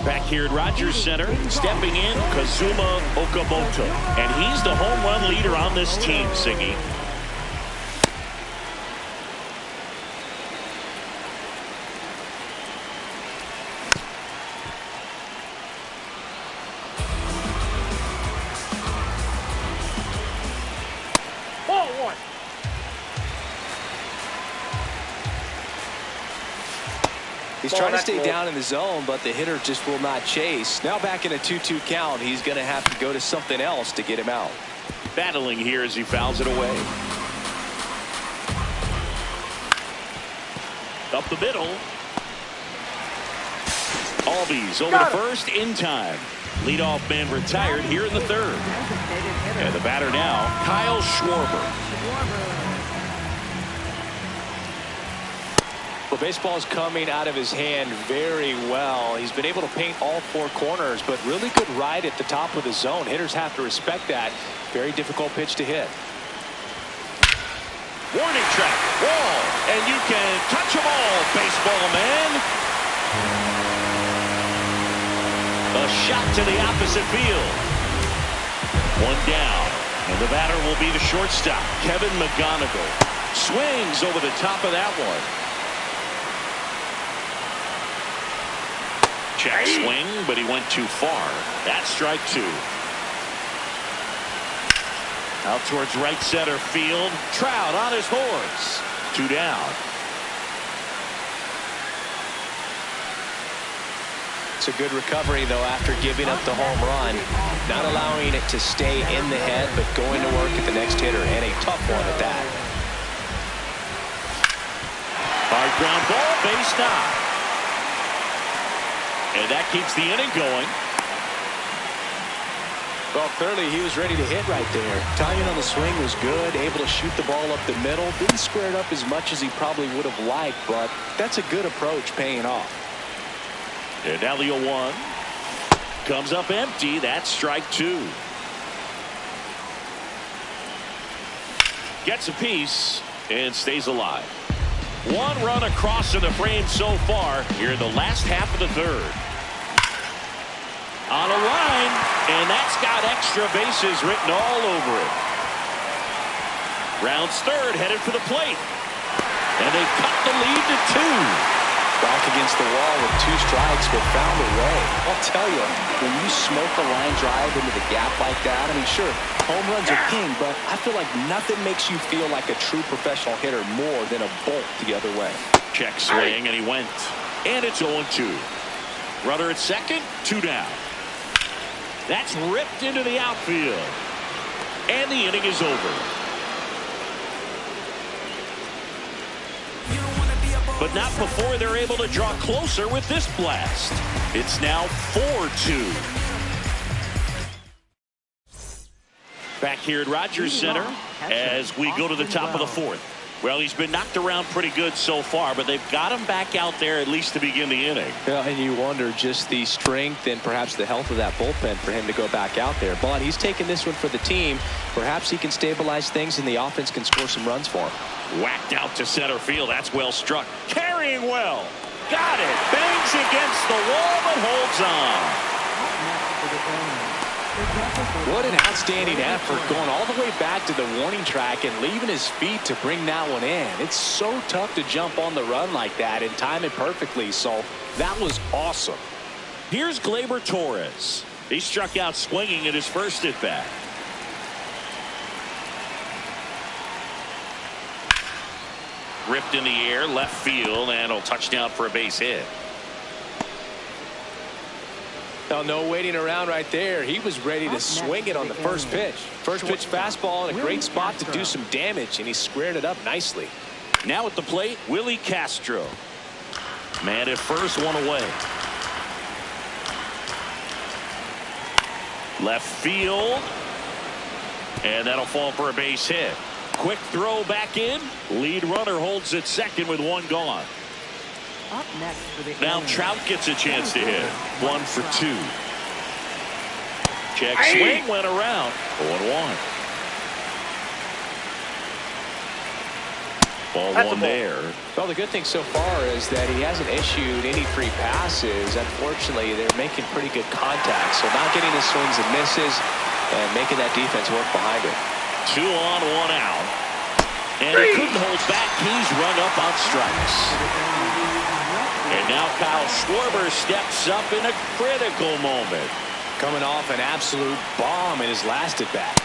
Back here at Rogers Center, stepping in, Kazuma Okamoto. And he's the home run leader on this team, Siggy. He's trying to stay down in the zone, but the hitter just will not chase. Now back in a 2-2 count, he's going to have to go to something else to get him out. Battling here as he fouls it away. Up the middle. Albies over to first in time. Leadoff man retired here in the 3rd. And the batter now, Kyle Schwarber. Well, baseball is coming out of his hand very well. He's been able to paint all 4 corners, but really good ride at the top of the zone. Hitters have to respect that. Very difficult pitch to hit. Warning track, wall, and you can touch them all, baseball man. A shot to the opposite field. 1 down, and the batter will be the shortstop, Kevin McGonigal. Swings over the top of that one. Check swing, but he went too far. That's strike 2. Out towards right center field. Trout on his horse. 2 down. It's a good recovery, though, after giving up the home run. Not allowing it to stay in the head, but going to work at the next hitter, and a tough one at that. Hard ground ball, base knock. And that keeps the inning going. Well, clearly he was ready to hit right there. Timing on the swing was good, able to shoot the ball up the middle. Didn't square it up as much as he probably would have liked, but that's a good approach paying off. And now the 0-1 comes up empty. That's strike 2. Gets a piece and stays alive. 1 run across in the frame so far here in the last half of the 3rd. On a line, and that's got extra bases written all over it. Rounds 3rd, headed for the plate. And they cut the lead to 2. Back against the wall with 2 strikes, but found a way. I'll tell you, when you smoke a line drive into the gap like that, I mean, sure, home runs are king, but I feel like nothing makes you feel like a true professional hitter more than a bolt the other way. Check swing, and he went. And it's 0-2. Runner at second, 2 down. That's ripped into the outfield. And the inning is over. But not before they're able to draw closer with this blast. It's now 4-2. Back here at Rogers Center as we go to the top of the 4th. Well, he's been knocked around pretty good so far, but they've got him back out there at least to begin the inning. Yeah, and you wonder just the strength and perhaps the health of that bullpen for him to go back out there. But he's taking this one for the team. Perhaps he can stabilize things and the offense can score some runs for him. Whacked out to center field. That's well struck. Carrying well. Got it. Bangs against the wall but holds on. What an outstanding effort, going all the way back to the warning track and leaving his feet to bring that one in. It's so tough to jump on the run like that and time it perfectly, so that was awesome. Here's Gleyber Torres. He struck out swinging at his first at bat. Ripped in the air, left field, and a touchdown for a base hit. Oh, no waiting around right there. He was ready to swing it on the first pitch. First pitch fastball in a great spot to do some damage, and he squared it up nicely. Now at the plate, Willie Castro. Man at first, one away. Left field. And that'll fall for a base hit. Quick throw back in. Lead runner holds at second with one gone. Up next for the now Trout gets a chance to hit. 1 for 2. Check swing went around. 0-1. Ball one there. Well, the good thing so far is that he hasn't issued any free passes. Unfortunately, they're making pretty good contact. So not getting his swings and misses and making that defense work behind it. 2 on, 1 out. And he couldn't hold back. He's run up on strikes. And now Kyle Schwarber steps up in a critical moment. Coming off an absolute bomb in his last at bat.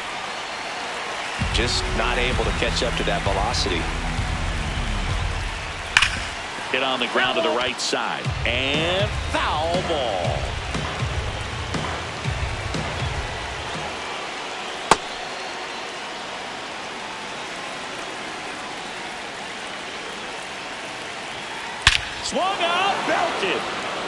Just not able to catch up to that velocity. Hit on the ground to the right side. And foul ball. Swung out, belted.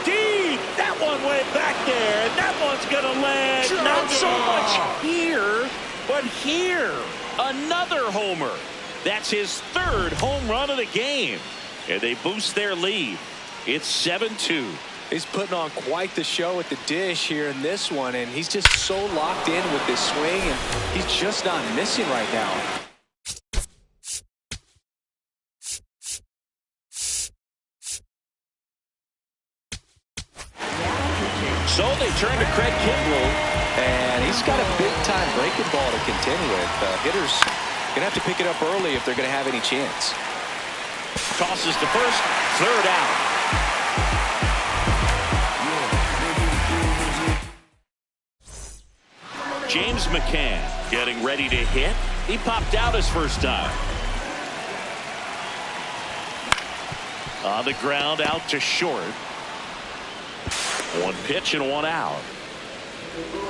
Deep. That one went back there. And that one's going to land. Not so much here, but here. Another homer. That's his third home run of the game. And they boost their lead. It's 7-2. He's putting on quite the show at the dish here in this one. And he's just so locked in with this swing. And he's just not missing right now. So they turn to Craig Kimbrell, and he's got a big-time breaking ball to contend with. Hitters going to have to pick it up early if they're going to have any chance. Tosses to first, third out. James McCann getting ready to hit. He popped out his first time. On the ground, out to short. 1 pitch and 1 out.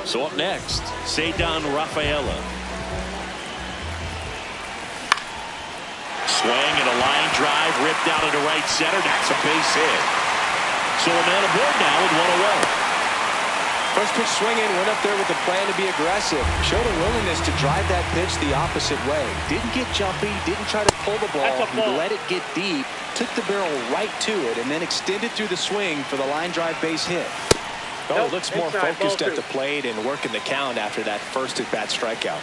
So up next, Ceddanne Rafaela. Swing and a line drive ripped out into right center. That's a base hit. So a man aboard now with 1 away. First pitch swinging, went up there with the plan to be aggressive. Showed a willingness to drive that pitch the opposite way. Didn't get jumpy, didn't try to pull the ball. He let it get deep, took the barrel right to it, and then extended through the swing for the line drive base hit. Oh, looks more focused at the plate and working the count after that first at bat strikeout.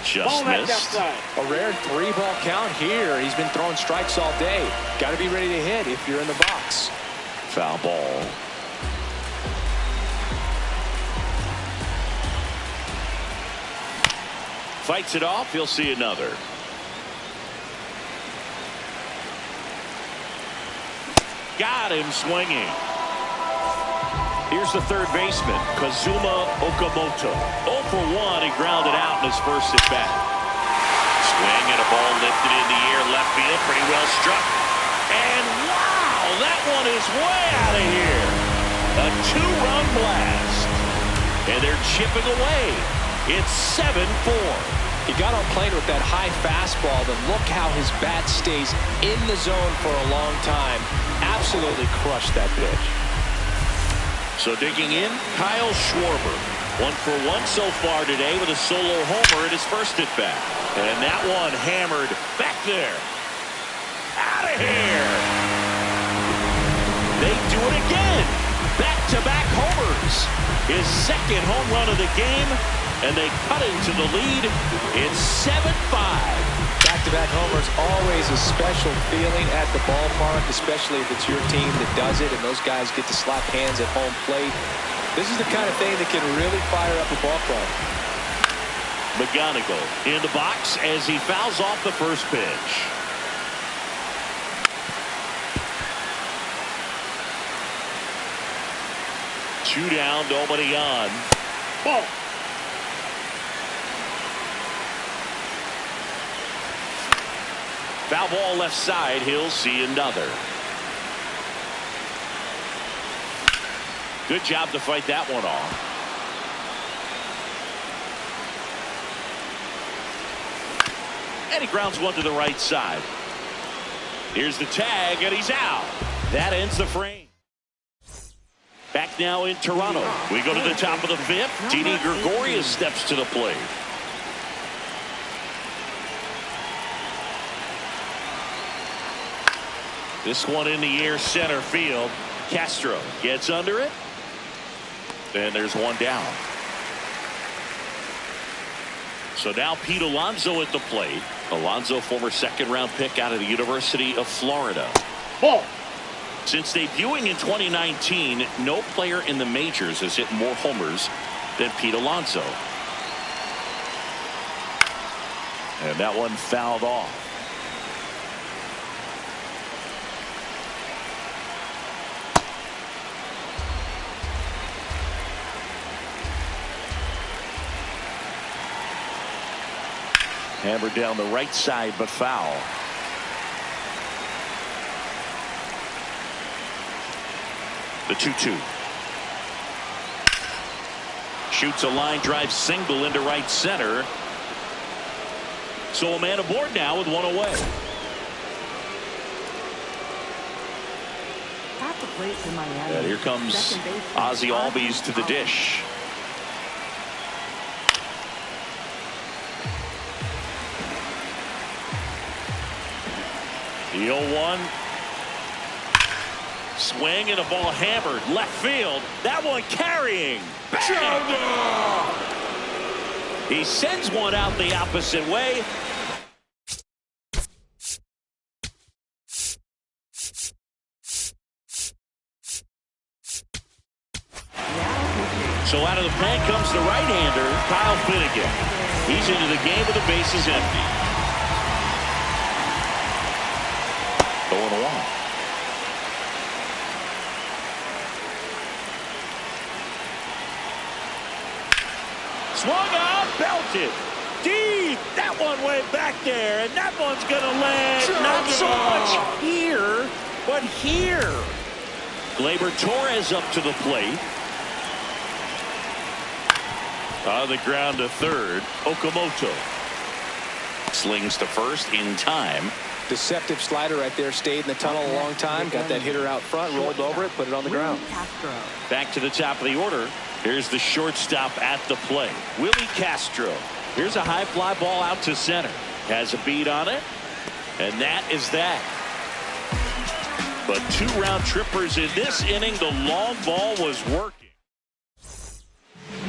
Just missed. A rare 3-ball count here. He's been throwing strikes all day. Got to be ready to hit if you're in the box. Foul ball. Fights it off. He'll see another. Got him swinging. Here's the third baseman, Kazuma Okamoto. 0 for 1. He grounded out in his first at bat. Swing and a ball lifted in the air, left field, pretty well struck. And wow, that one is way out of here. A 2-run blast. And they're chipping away. It's 7-4. He got on plane with that high fastball, but look how his bat stays in the zone for a long time. Absolutely crushed that pitch. So digging in, Kyle Schwarber. 1 for 1 so far today with a solo homer at his first at bat. And that one hammered back there. Out of here. They do it again. Back-to-back homers. His second home run of the game. And they cut into the lead. It's 7-5. Back-to-back homers, always a special feeling at the ballpark, especially if it's your team that does it and those guys get to slap hands at home plate. This is the kind of thing that can really fire up a ball club. McGonigal in the box as he fouls off the first pitch. Two down, nobody on. Ball. Foul ball left side. He'll see another. Good job to fight that one off. And he grounds one to the right side. Here's the tag, and he's out. That ends the frame. Back now in Toronto. We go to the top of the fifth. Didi Gregorius steps to the plate. This one in the air, center field. Castro gets under it. And there's one down. So now Pete Alonso at the plate. Alonso, former second-round pick out of the University of Florida. Ball. Since debuting in 2019, no player in the majors has hit more homers than Pete Alonso. And that one fouled off. Hammered down the right side, but foul. The 2-2. Shoots a line drive single into right center. So a man aboard now with one away. At the plate for Miami. And here comes Ozzie Albies to the dish. The 0-1. Swing and a ball hammered left field. That one carrying. He sends one out the opposite way. So out of the pen comes the right-hander, Kyle Finnegan. He's into the game with the bases empty. 0-1. Swung out, belted. Deep. That one went back there, and that one's going to land not so much here, but here. Gleyber Torres up to the plate. On the ground to third. Okamoto slings to first in time. Deceptive slider right there. Stayed in the tunnel a long time. Got that hitter out front. Rolled over it. Put it on the ground. Back to the top of the order. Here's the shortstop at the plate. Willie Castro. Here's a high fly ball out to center. Has a beat on it. And that is that. But 2 round trippers in this inning. The long ball was working.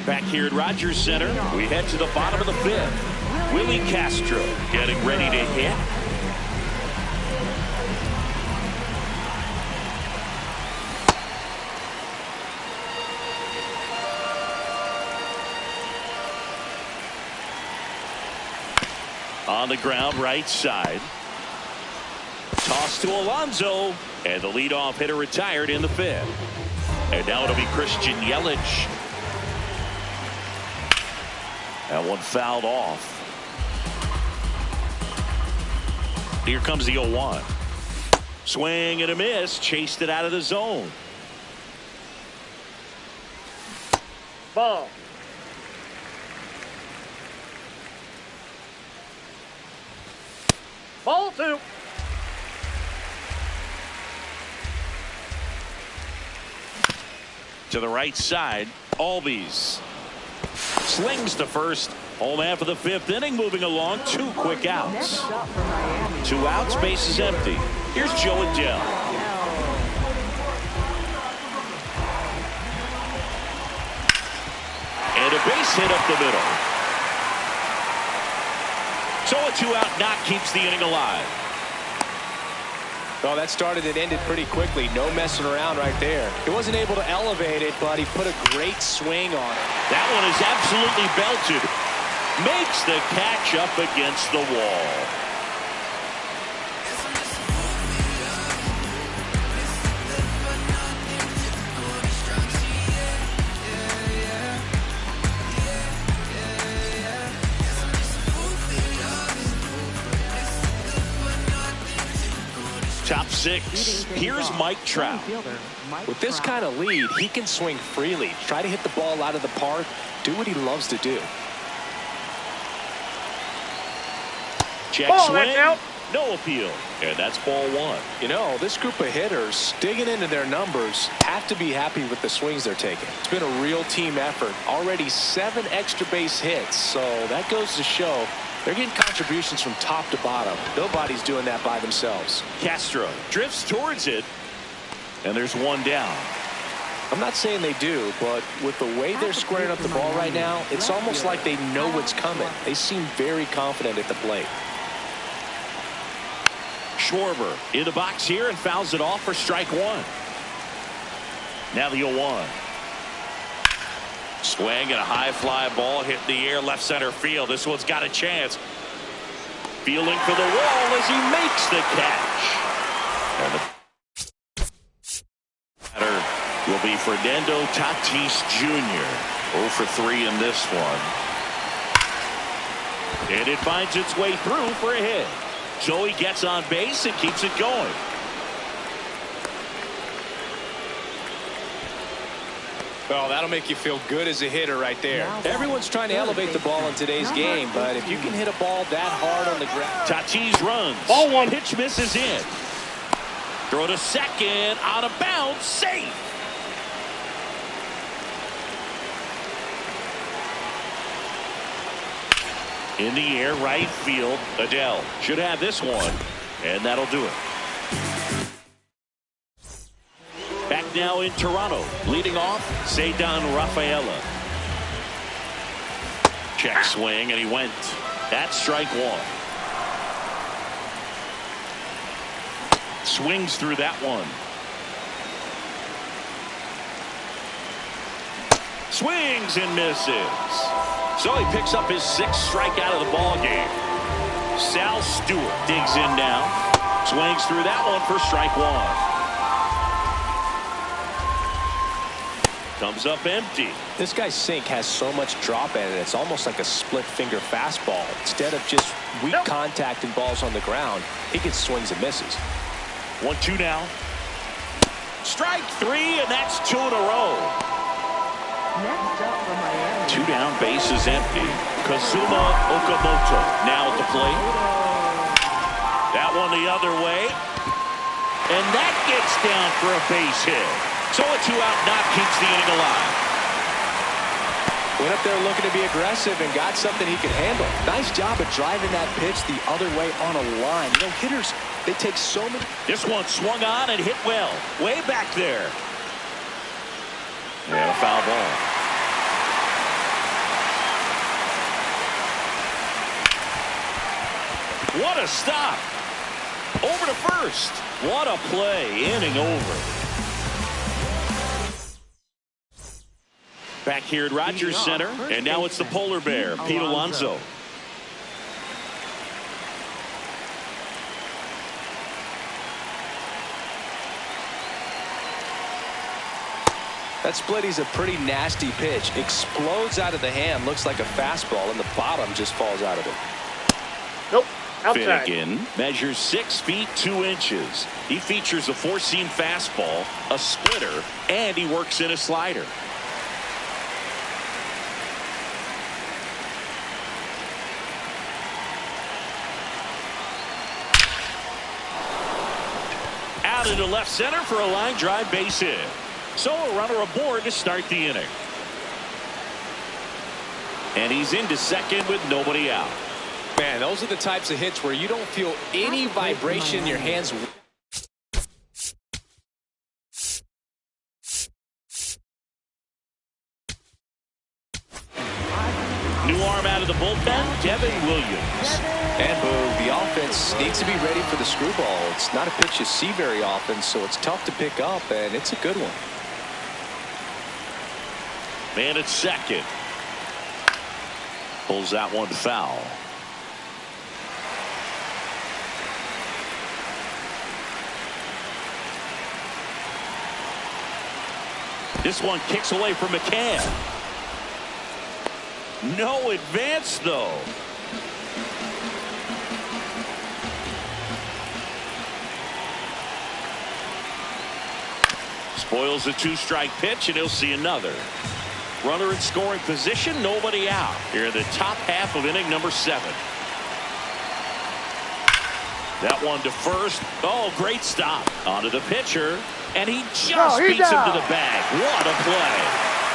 Back here at Rogers Center, we head to the bottom of the fifth. Willie Castro getting ready to hit. On the ground, right side. Toss to Alonso, and the leadoff hitter retired in the fifth. And now it'll be Christian Yelich. That one fouled off. Here comes the 0-1. Swing and a miss. Chased it out of the zone. Ball. Ball 2. To the right side, Albies slings to first. Home half of the 5th inning, moving along. 2 quick outs. Next up for Miami. 2 outs, base is empty. Here's Joe Adell. And a base hit up the middle. So a 2-out knock keeps the inning alive. Well, that started and ended pretty quickly. No messing around right there. He wasn't able to elevate it, but he put a great swing on it. That one is absolutely belted. Makes the catch up against the wall. Top 6. Here's Mike Trout. With this kind of lead, he can swing freely. Try to hit the ball out of the park. Do what he loves to do. Check ball, swing. that's out. No appeal. And that's ball 1. You know, this group of hitters, digging into their numbers, have to be happy with the swings they're taking. It's been a real team effort. Already 7 extra base hits. So that goes to show they're getting contributions from top to bottom. Nobody's doing that by themselves. Castro drifts towards it. And there's 1 down. I'm not saying they do, but with the way they're squaring up the ball right now, it's almost like they know what's coming. They seem very confident at the plate. Schwarber in the box here and fouls it off for strike 1. Now the 0-1. Swing and a high fly ball hit in the air left center field. This one's got a chance. Fielding for the wall as he makes the catch. And the batter will be Fernando Tatis Jr. 0 for 3 in this one. And it finds its way through for a hit. So he gets on base and keeps it going. Well, that'll make you feel good as a hitter right there. Everyone's trying to elevate the ball in today's game, but if you can hit a ball that hard on the ground. Tatis runs. Ball 1. Pitch misses in. Throw to second. Out of bounds. Safe. In the air, right field. Adell should have this one, and that'll do it. Back now in Toronto. Leading off, Ceddanne Rafaela. Check swing, and he went. That's strike 1. Swings through that one. Swings and misses. So he picks up his 6th strikeout of the ball game. Sal Stewart digs in now. Swings through that one for strike 1. Comes up empty. This guy's sink has so much drop in it. It's almost like a split finger fastball. Instead of just weak contact and balls on the ground, he gets swings and misses. 1-2 now. Strike 3, and that's 2 in a row. Next up for Miami. 2 down, base is empty. Kazuma Okamoto now at the plate. That one the other way. And that gets down for a base hit. So a 2-out knock keeps the inning alive. Went up there looking to be aggressive and got something he could handle. Nice job of driving that pitch the other way on a line. You know, hitters, they take so many. This one swung on and hit well. Way back there. And a foul ball. What a stop. Over to first. What a play. Inning over. Back here at Rogers Center, and now it's the polar bear, Pete Alonso. That splitty's a pretty nasty pitch. Explodes out of the hand, looks like a fastball, and the bottom just falls out of it. Nope. Outside. Finnegan measures 6 feet 2 inches. He features a 4-seam fastball, a splitter, and he works in a slider. Out into left center for a line drive base hit. So a runner aboard to start the inning. And he's into second with nobody out. Man, those are the types of hits where you don't feel any vibration in your hands. New arm out of the bullpen, Devin Williams. And boom, the offense needs to be ready for the screwball. It's not a pitch you see very often, so it's tough to pick up, and it's a good one. Man at second. Pulls that one foul. This one kicks away from McCann. No advance, though. Spoils a two-strike pitch, and he'll see another. Runner in scoring position, nobody out. Here in the top half of inning number 7. That one to first. Oh, great stop. Onto the pitcher, and he just beats him to the bag. What a play.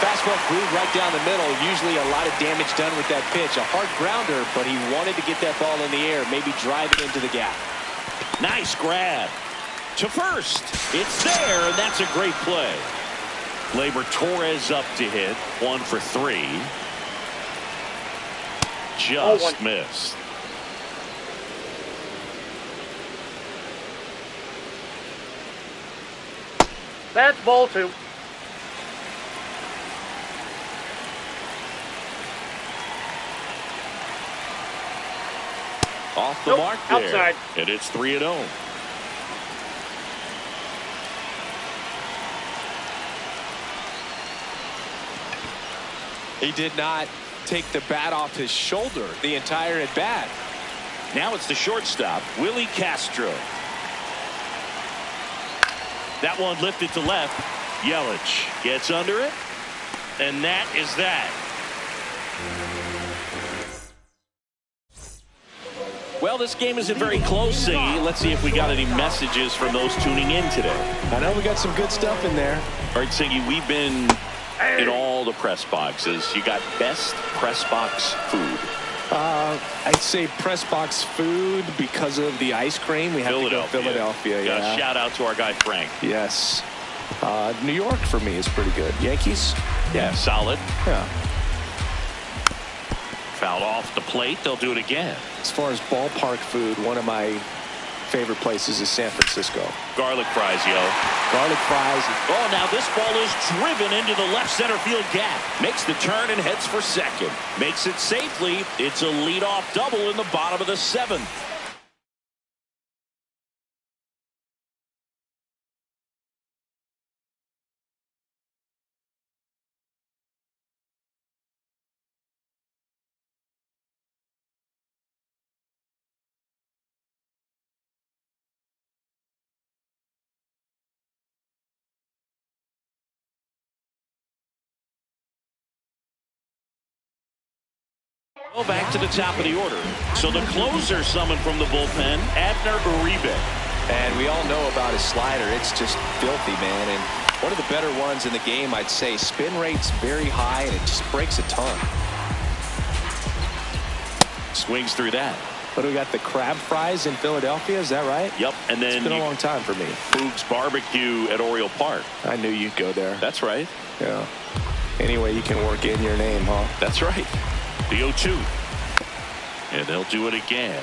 Fastball groove right down the middle. Usually a lot of damage done with that pitch. A hard grounder, but he wanted to get that ball in the air, maybe drive it into the gap. Nice grab. To first. It's there, and that's a great play. Labor Torres up to hit. 1 for 3. Just missed. That's ball 2. Off the mark there. Outside. And it's 3-0. He did not take the bat off his shoulder the entire at bat. Now it's the shortstop, Willie Castro. That one lifted to left. Yelich gets under it, and that is that. Well, this game isn't very close, Singy. Let's see if we got any messages from those tuning in today. I know we got some good stuff in there. All right, Singy, we've been in all the press boxes. You got best press box food. I'd say press box food because of the ice cream. We have to go Philadelphia. Got Yeah. a shout out to our guy Frank. Yes. New York for me is pretty good. Yankees? Yeah, solid. Yeah. Fouled off the plate. They'll do it again. As far as ballpark food, one of my favorite places is San Francisco. Garlic fries, yo. Garlic fries. Oh, now this ball is driven into the left center field gap. Makes the turn and heads for second. Makes it safely. It's a leadoff double in the bottom of the 7th. Go back to the top of the order. So the closer summoned from the bullpen, Abner Uribe. And we all know about his slider. It's just filthy, man. And one of the better ones in the game, I'd say. Spin rate's very high, and it just breaks a ton. Swings through that. What do we got? The crab fries in Philadelphia? Is that right? Yep. And then it's been a long time for me. Boog's Barbecue at Oriole Park. I knew you'd go there. That's right. Yeah. Anyway, you can work in your name, huh? That's right. The 0-2. And they'll do it again.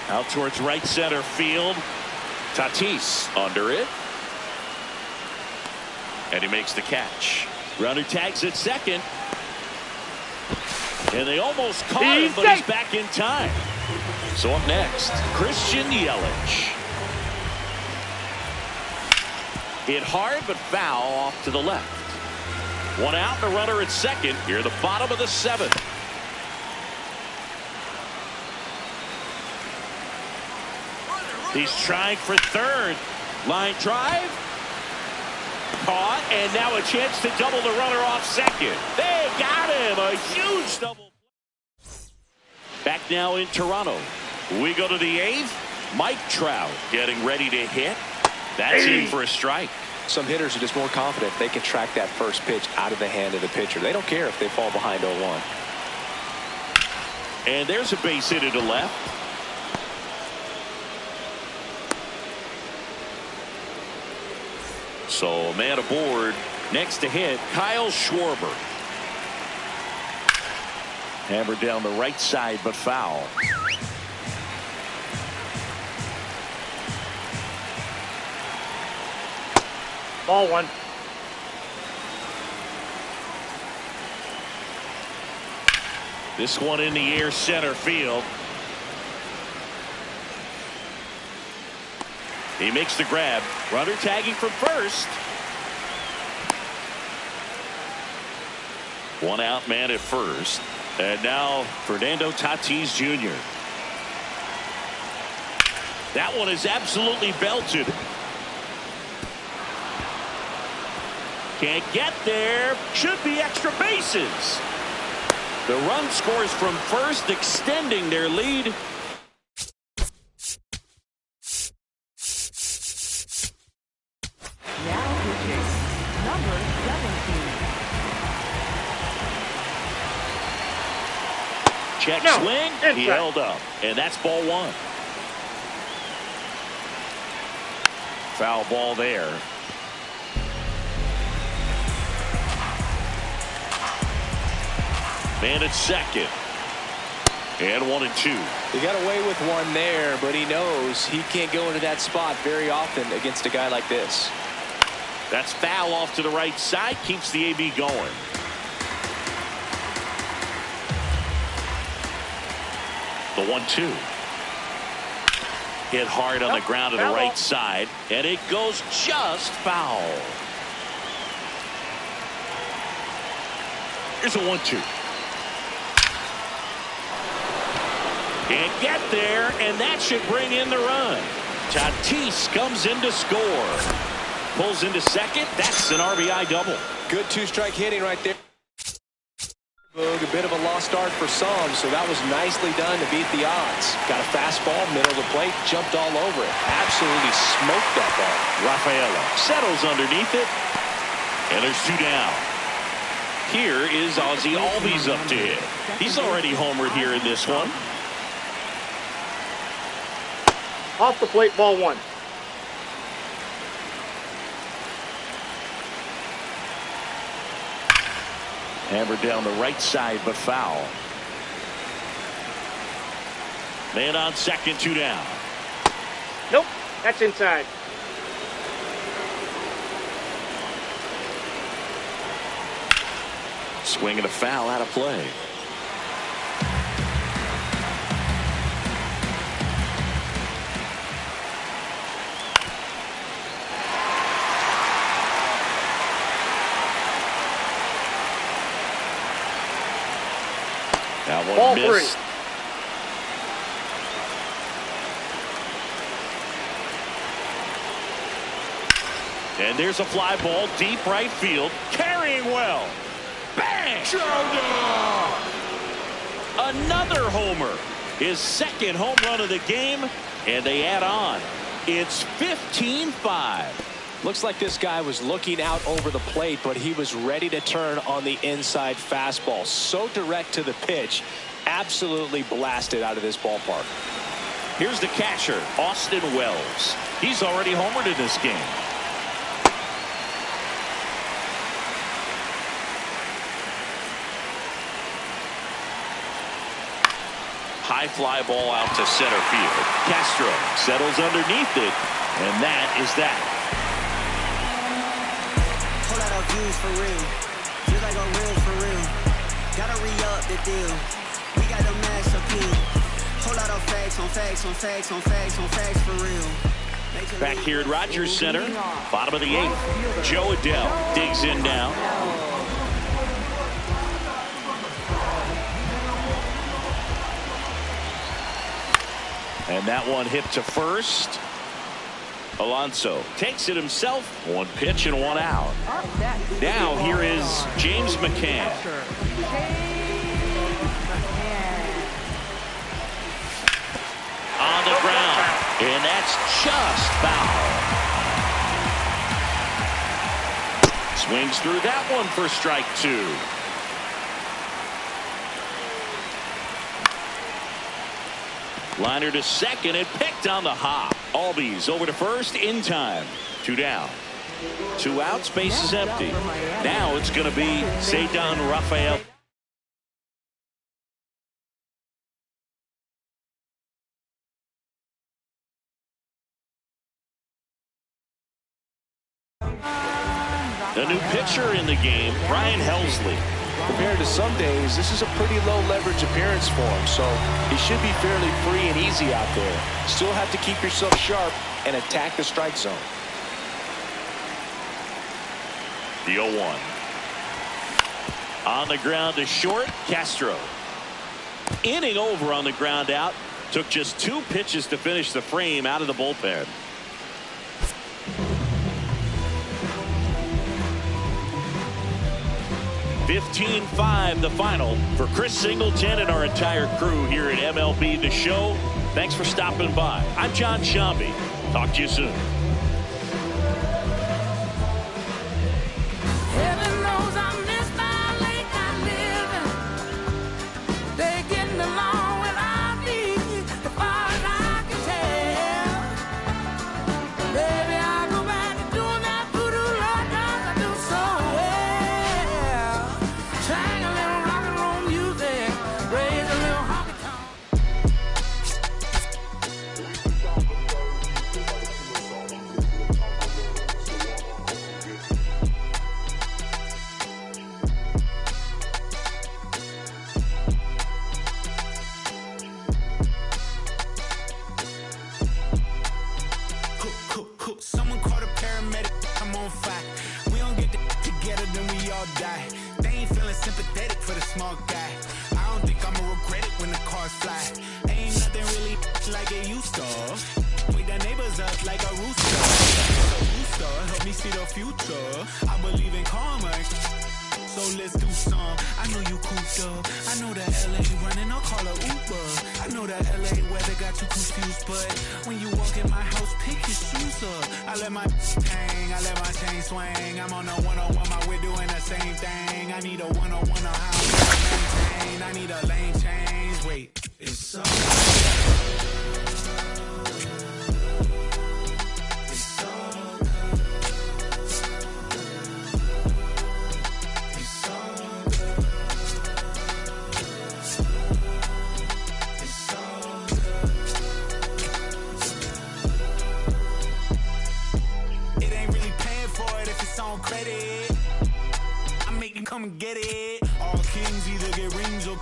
Out towards right center field. Tatis under it. And he makes the catch. Runner tags at second. And they almost caught him, but he's back in time. So up next, Christian Yelich. Hit hard, but foul off to the left. One out, and a runner at second. Here, the bottom of the 7th. He's trying for third. Line drive. Caught, and now a chance to double the runner off second. They got him. A huge double. Back now in Toronto. We go to the 8th. Mike Trout getting ready to hit. That's in for a strike. Some hitters are just more confident they can track that first pitch out of the hand of the pitcher. They don't care if they fall behind 0-1. And there's a base hit to left. So a man aboard. Next to hit, Kyle Schwarber. Hammered down the right side, but foul. Ball one. This one in the air, center field. He makes the grab. Runner tagging from first. One out man at first. And now Fernando Tatis Jr. That one is absolutely belted. Can't get there. Should be extra bases. The run scores from first, extending their lead. Now pitching, number 17. Check No, swing. inside. He held up. And that's ball one. Foul ball there. Man at second. And 1-2. He got away with one there, but he knows he can't go into that spot very often against a guy like this. That's foul off to the right side. Keeps the AB going. The 1-2. Hit hard on the ground to the right side. And it goes just foul. Here's a 1-2. Can't get there, and that should bring in the run. Tatis comes in to score. Pulls into second. That's an RBI double. Good two-strike hitting right there. A bit of a lost start for some, so that was nicely done to beat the odds. Got a fastball, middle of the plate, jumped all over it. Absolutely smoked that ball. Rafaela settles underneath it, and there's two down. Here is Ozzie Albies up to hit. He's already homered here in this one. Off the plate, ball one. Hammered down the right side, but foul. Man on second, two down. Nope, that's inside. Swing and a foul out of play. That one Ball missed. three. And there's a fly ball deep right field. Carrying well. Bang! Another homer. His second home run of the game. And they add on. It's 15-5. Looks like this guy was looking out over the plate, but he was ready to turn on the inside fastball. So direct to the pitch. Absolutely blasted out of this ballpark. Here's the catcher, Austin Wells. He's already homered in this game. High fly ball out to center field. Castro settles underneath it, and that is that. Whole lot of views for real. Feels like a real for real. Gotta re-up the deal. We got the max appeal. Whole lot of facts on facts on facts on facts on facts for real. Back here at Rogers Center, bottom of the eighth. Joe Adell digs in now. And that one hit to first. Alonso takes it himself. One pitch and one out. Now here is James McCann. On the ground. And that's just foul. Swings through that one for strike 2. Liner to second and picked on the hop. Albies over to first in time. 2 down. 2 outs, base is empty. Now it's going to be Cedar Rafael. The new pitcher in the game, Brian Helsley. Compared to some days, this is a pretty low leverage appearance for him, so he should be fairly free and easy out there. Still have to keep yourself sharp and attack the strike zone. The 0-1. On the ground to short, Castro. Inning over on the ground out. Took just 2 pitches to finish the frame out of the bullpen. (15-5) the final. For Chris Singleton and our entire crew here at MLB The Show, thanks for stopping by. I'm John Shambi. Talk to you soon. Heaven knows I miss my late night living. They getting along without me, as far as I can tell. Baby, I go back to doing that voodoo Lord does I do so well. Sang a little rock and roll music, raise a little honky tonk. Someone called a paramedic, I'm on fire. We don't get together, then we all die. They ain't feeling sympathetic for the small guy. I don't think I'ma regret it when the cars fly. Ain't nothing really like it used to. Wake the neighbors up like a rooster. Help me see the future. I believe in karma. So let's do some. I know you cooped up. I know that LA running, I'll call a Uber. I know that LA weather got you confused, but when you walk in my house, pick your shoes up. I let my hang, I let my chain swing. I'm on a 101, my we're doing the same thing. I need a 101 on how to maintain. I need a lane change. Wait, it's so. Credit, I make them come and get it. All kings either get rings or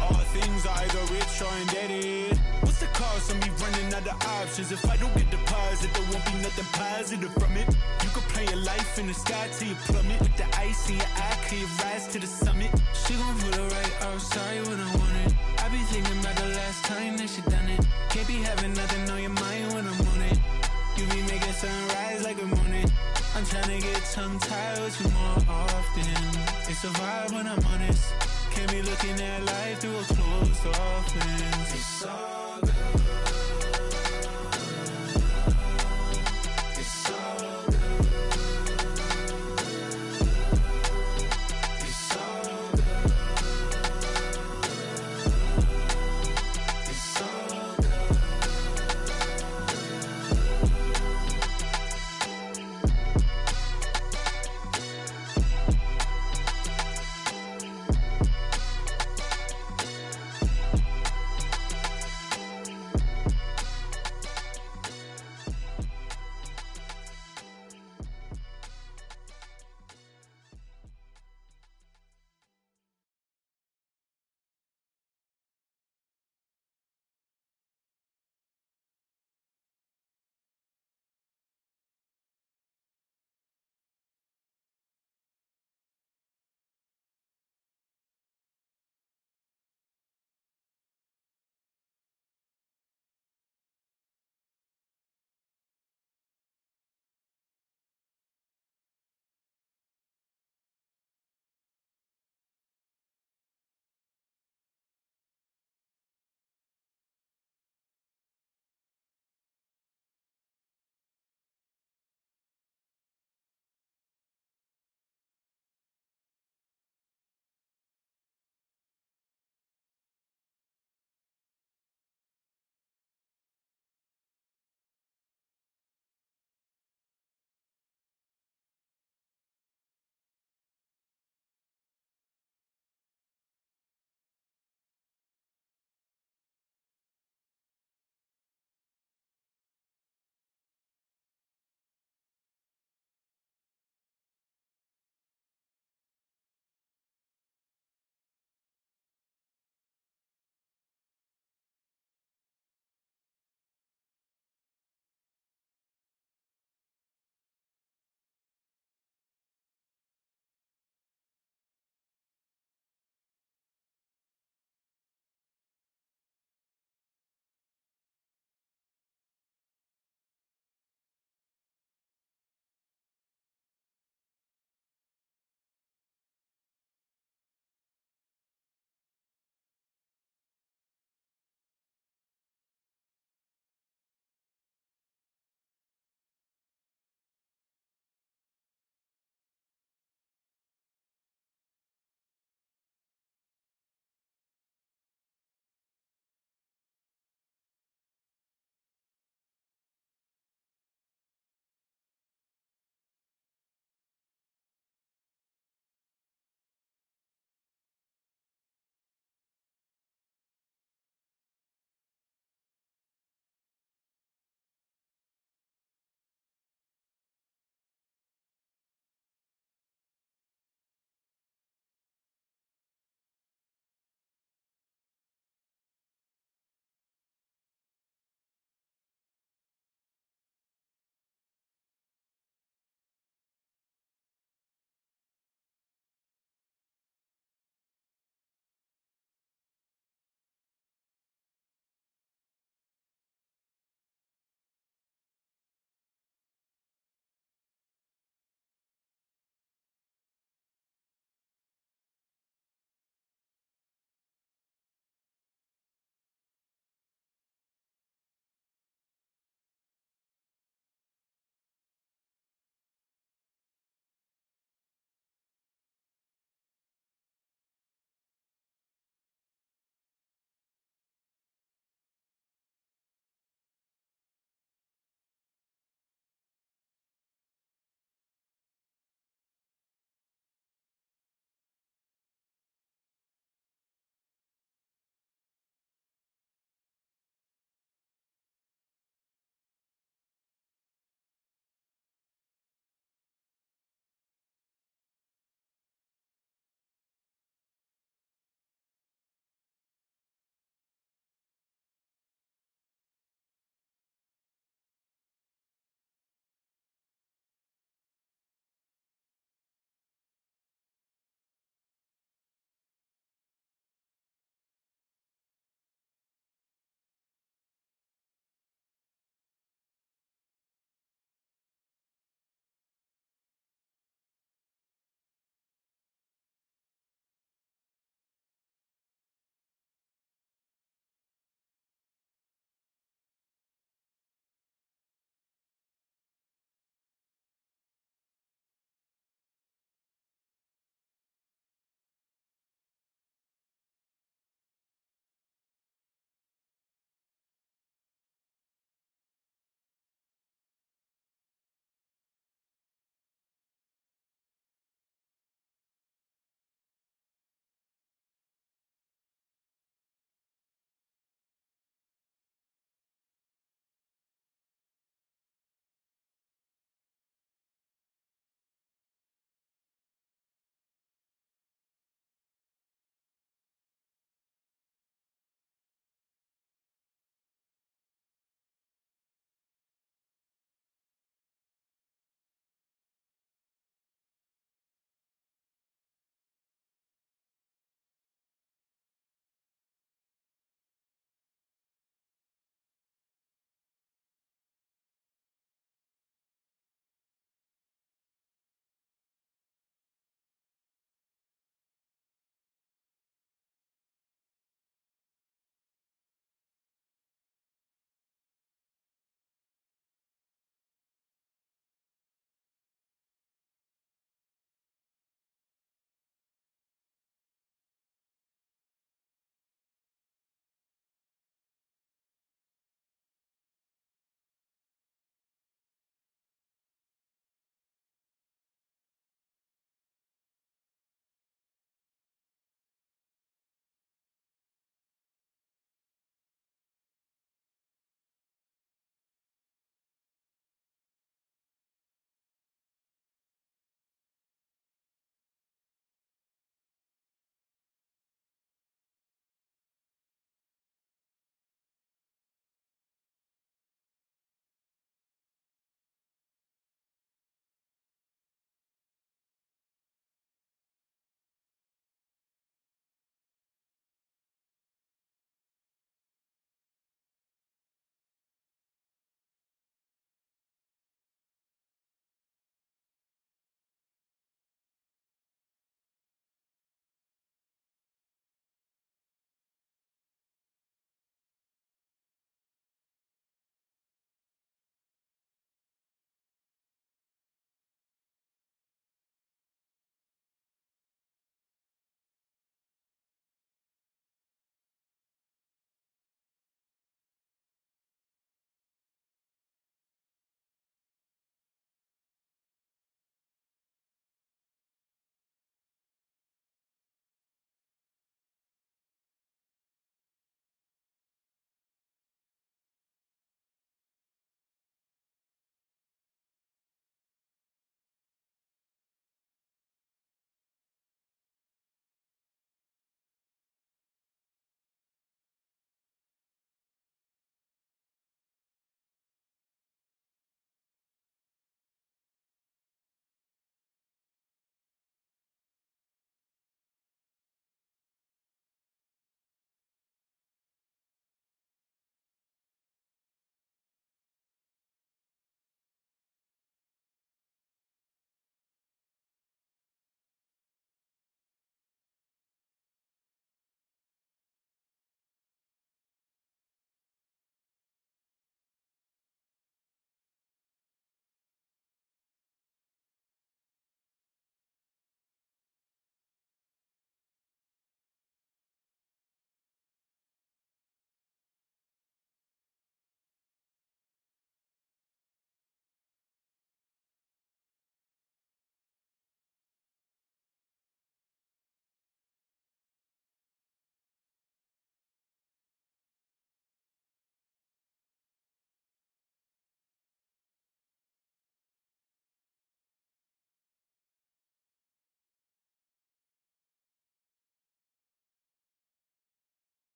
all things are either rich or indebted. What's the cost of me running out of options? If I don't get deposit, there won't be nothing positive from it. You could play your life in the sky till you plummet. With the ice in your eye, can you rise to the summit? She gon' put it right outside when I want it. I be thinking about the last time that she done it. Can't be having nothing on your mind when I'm on it. You be making sunrise like a morning. I'm tryna get tongue-tied with you more often. It's a vibe when I'm honest. Can't be looking at life through a closed off lens. It's all good.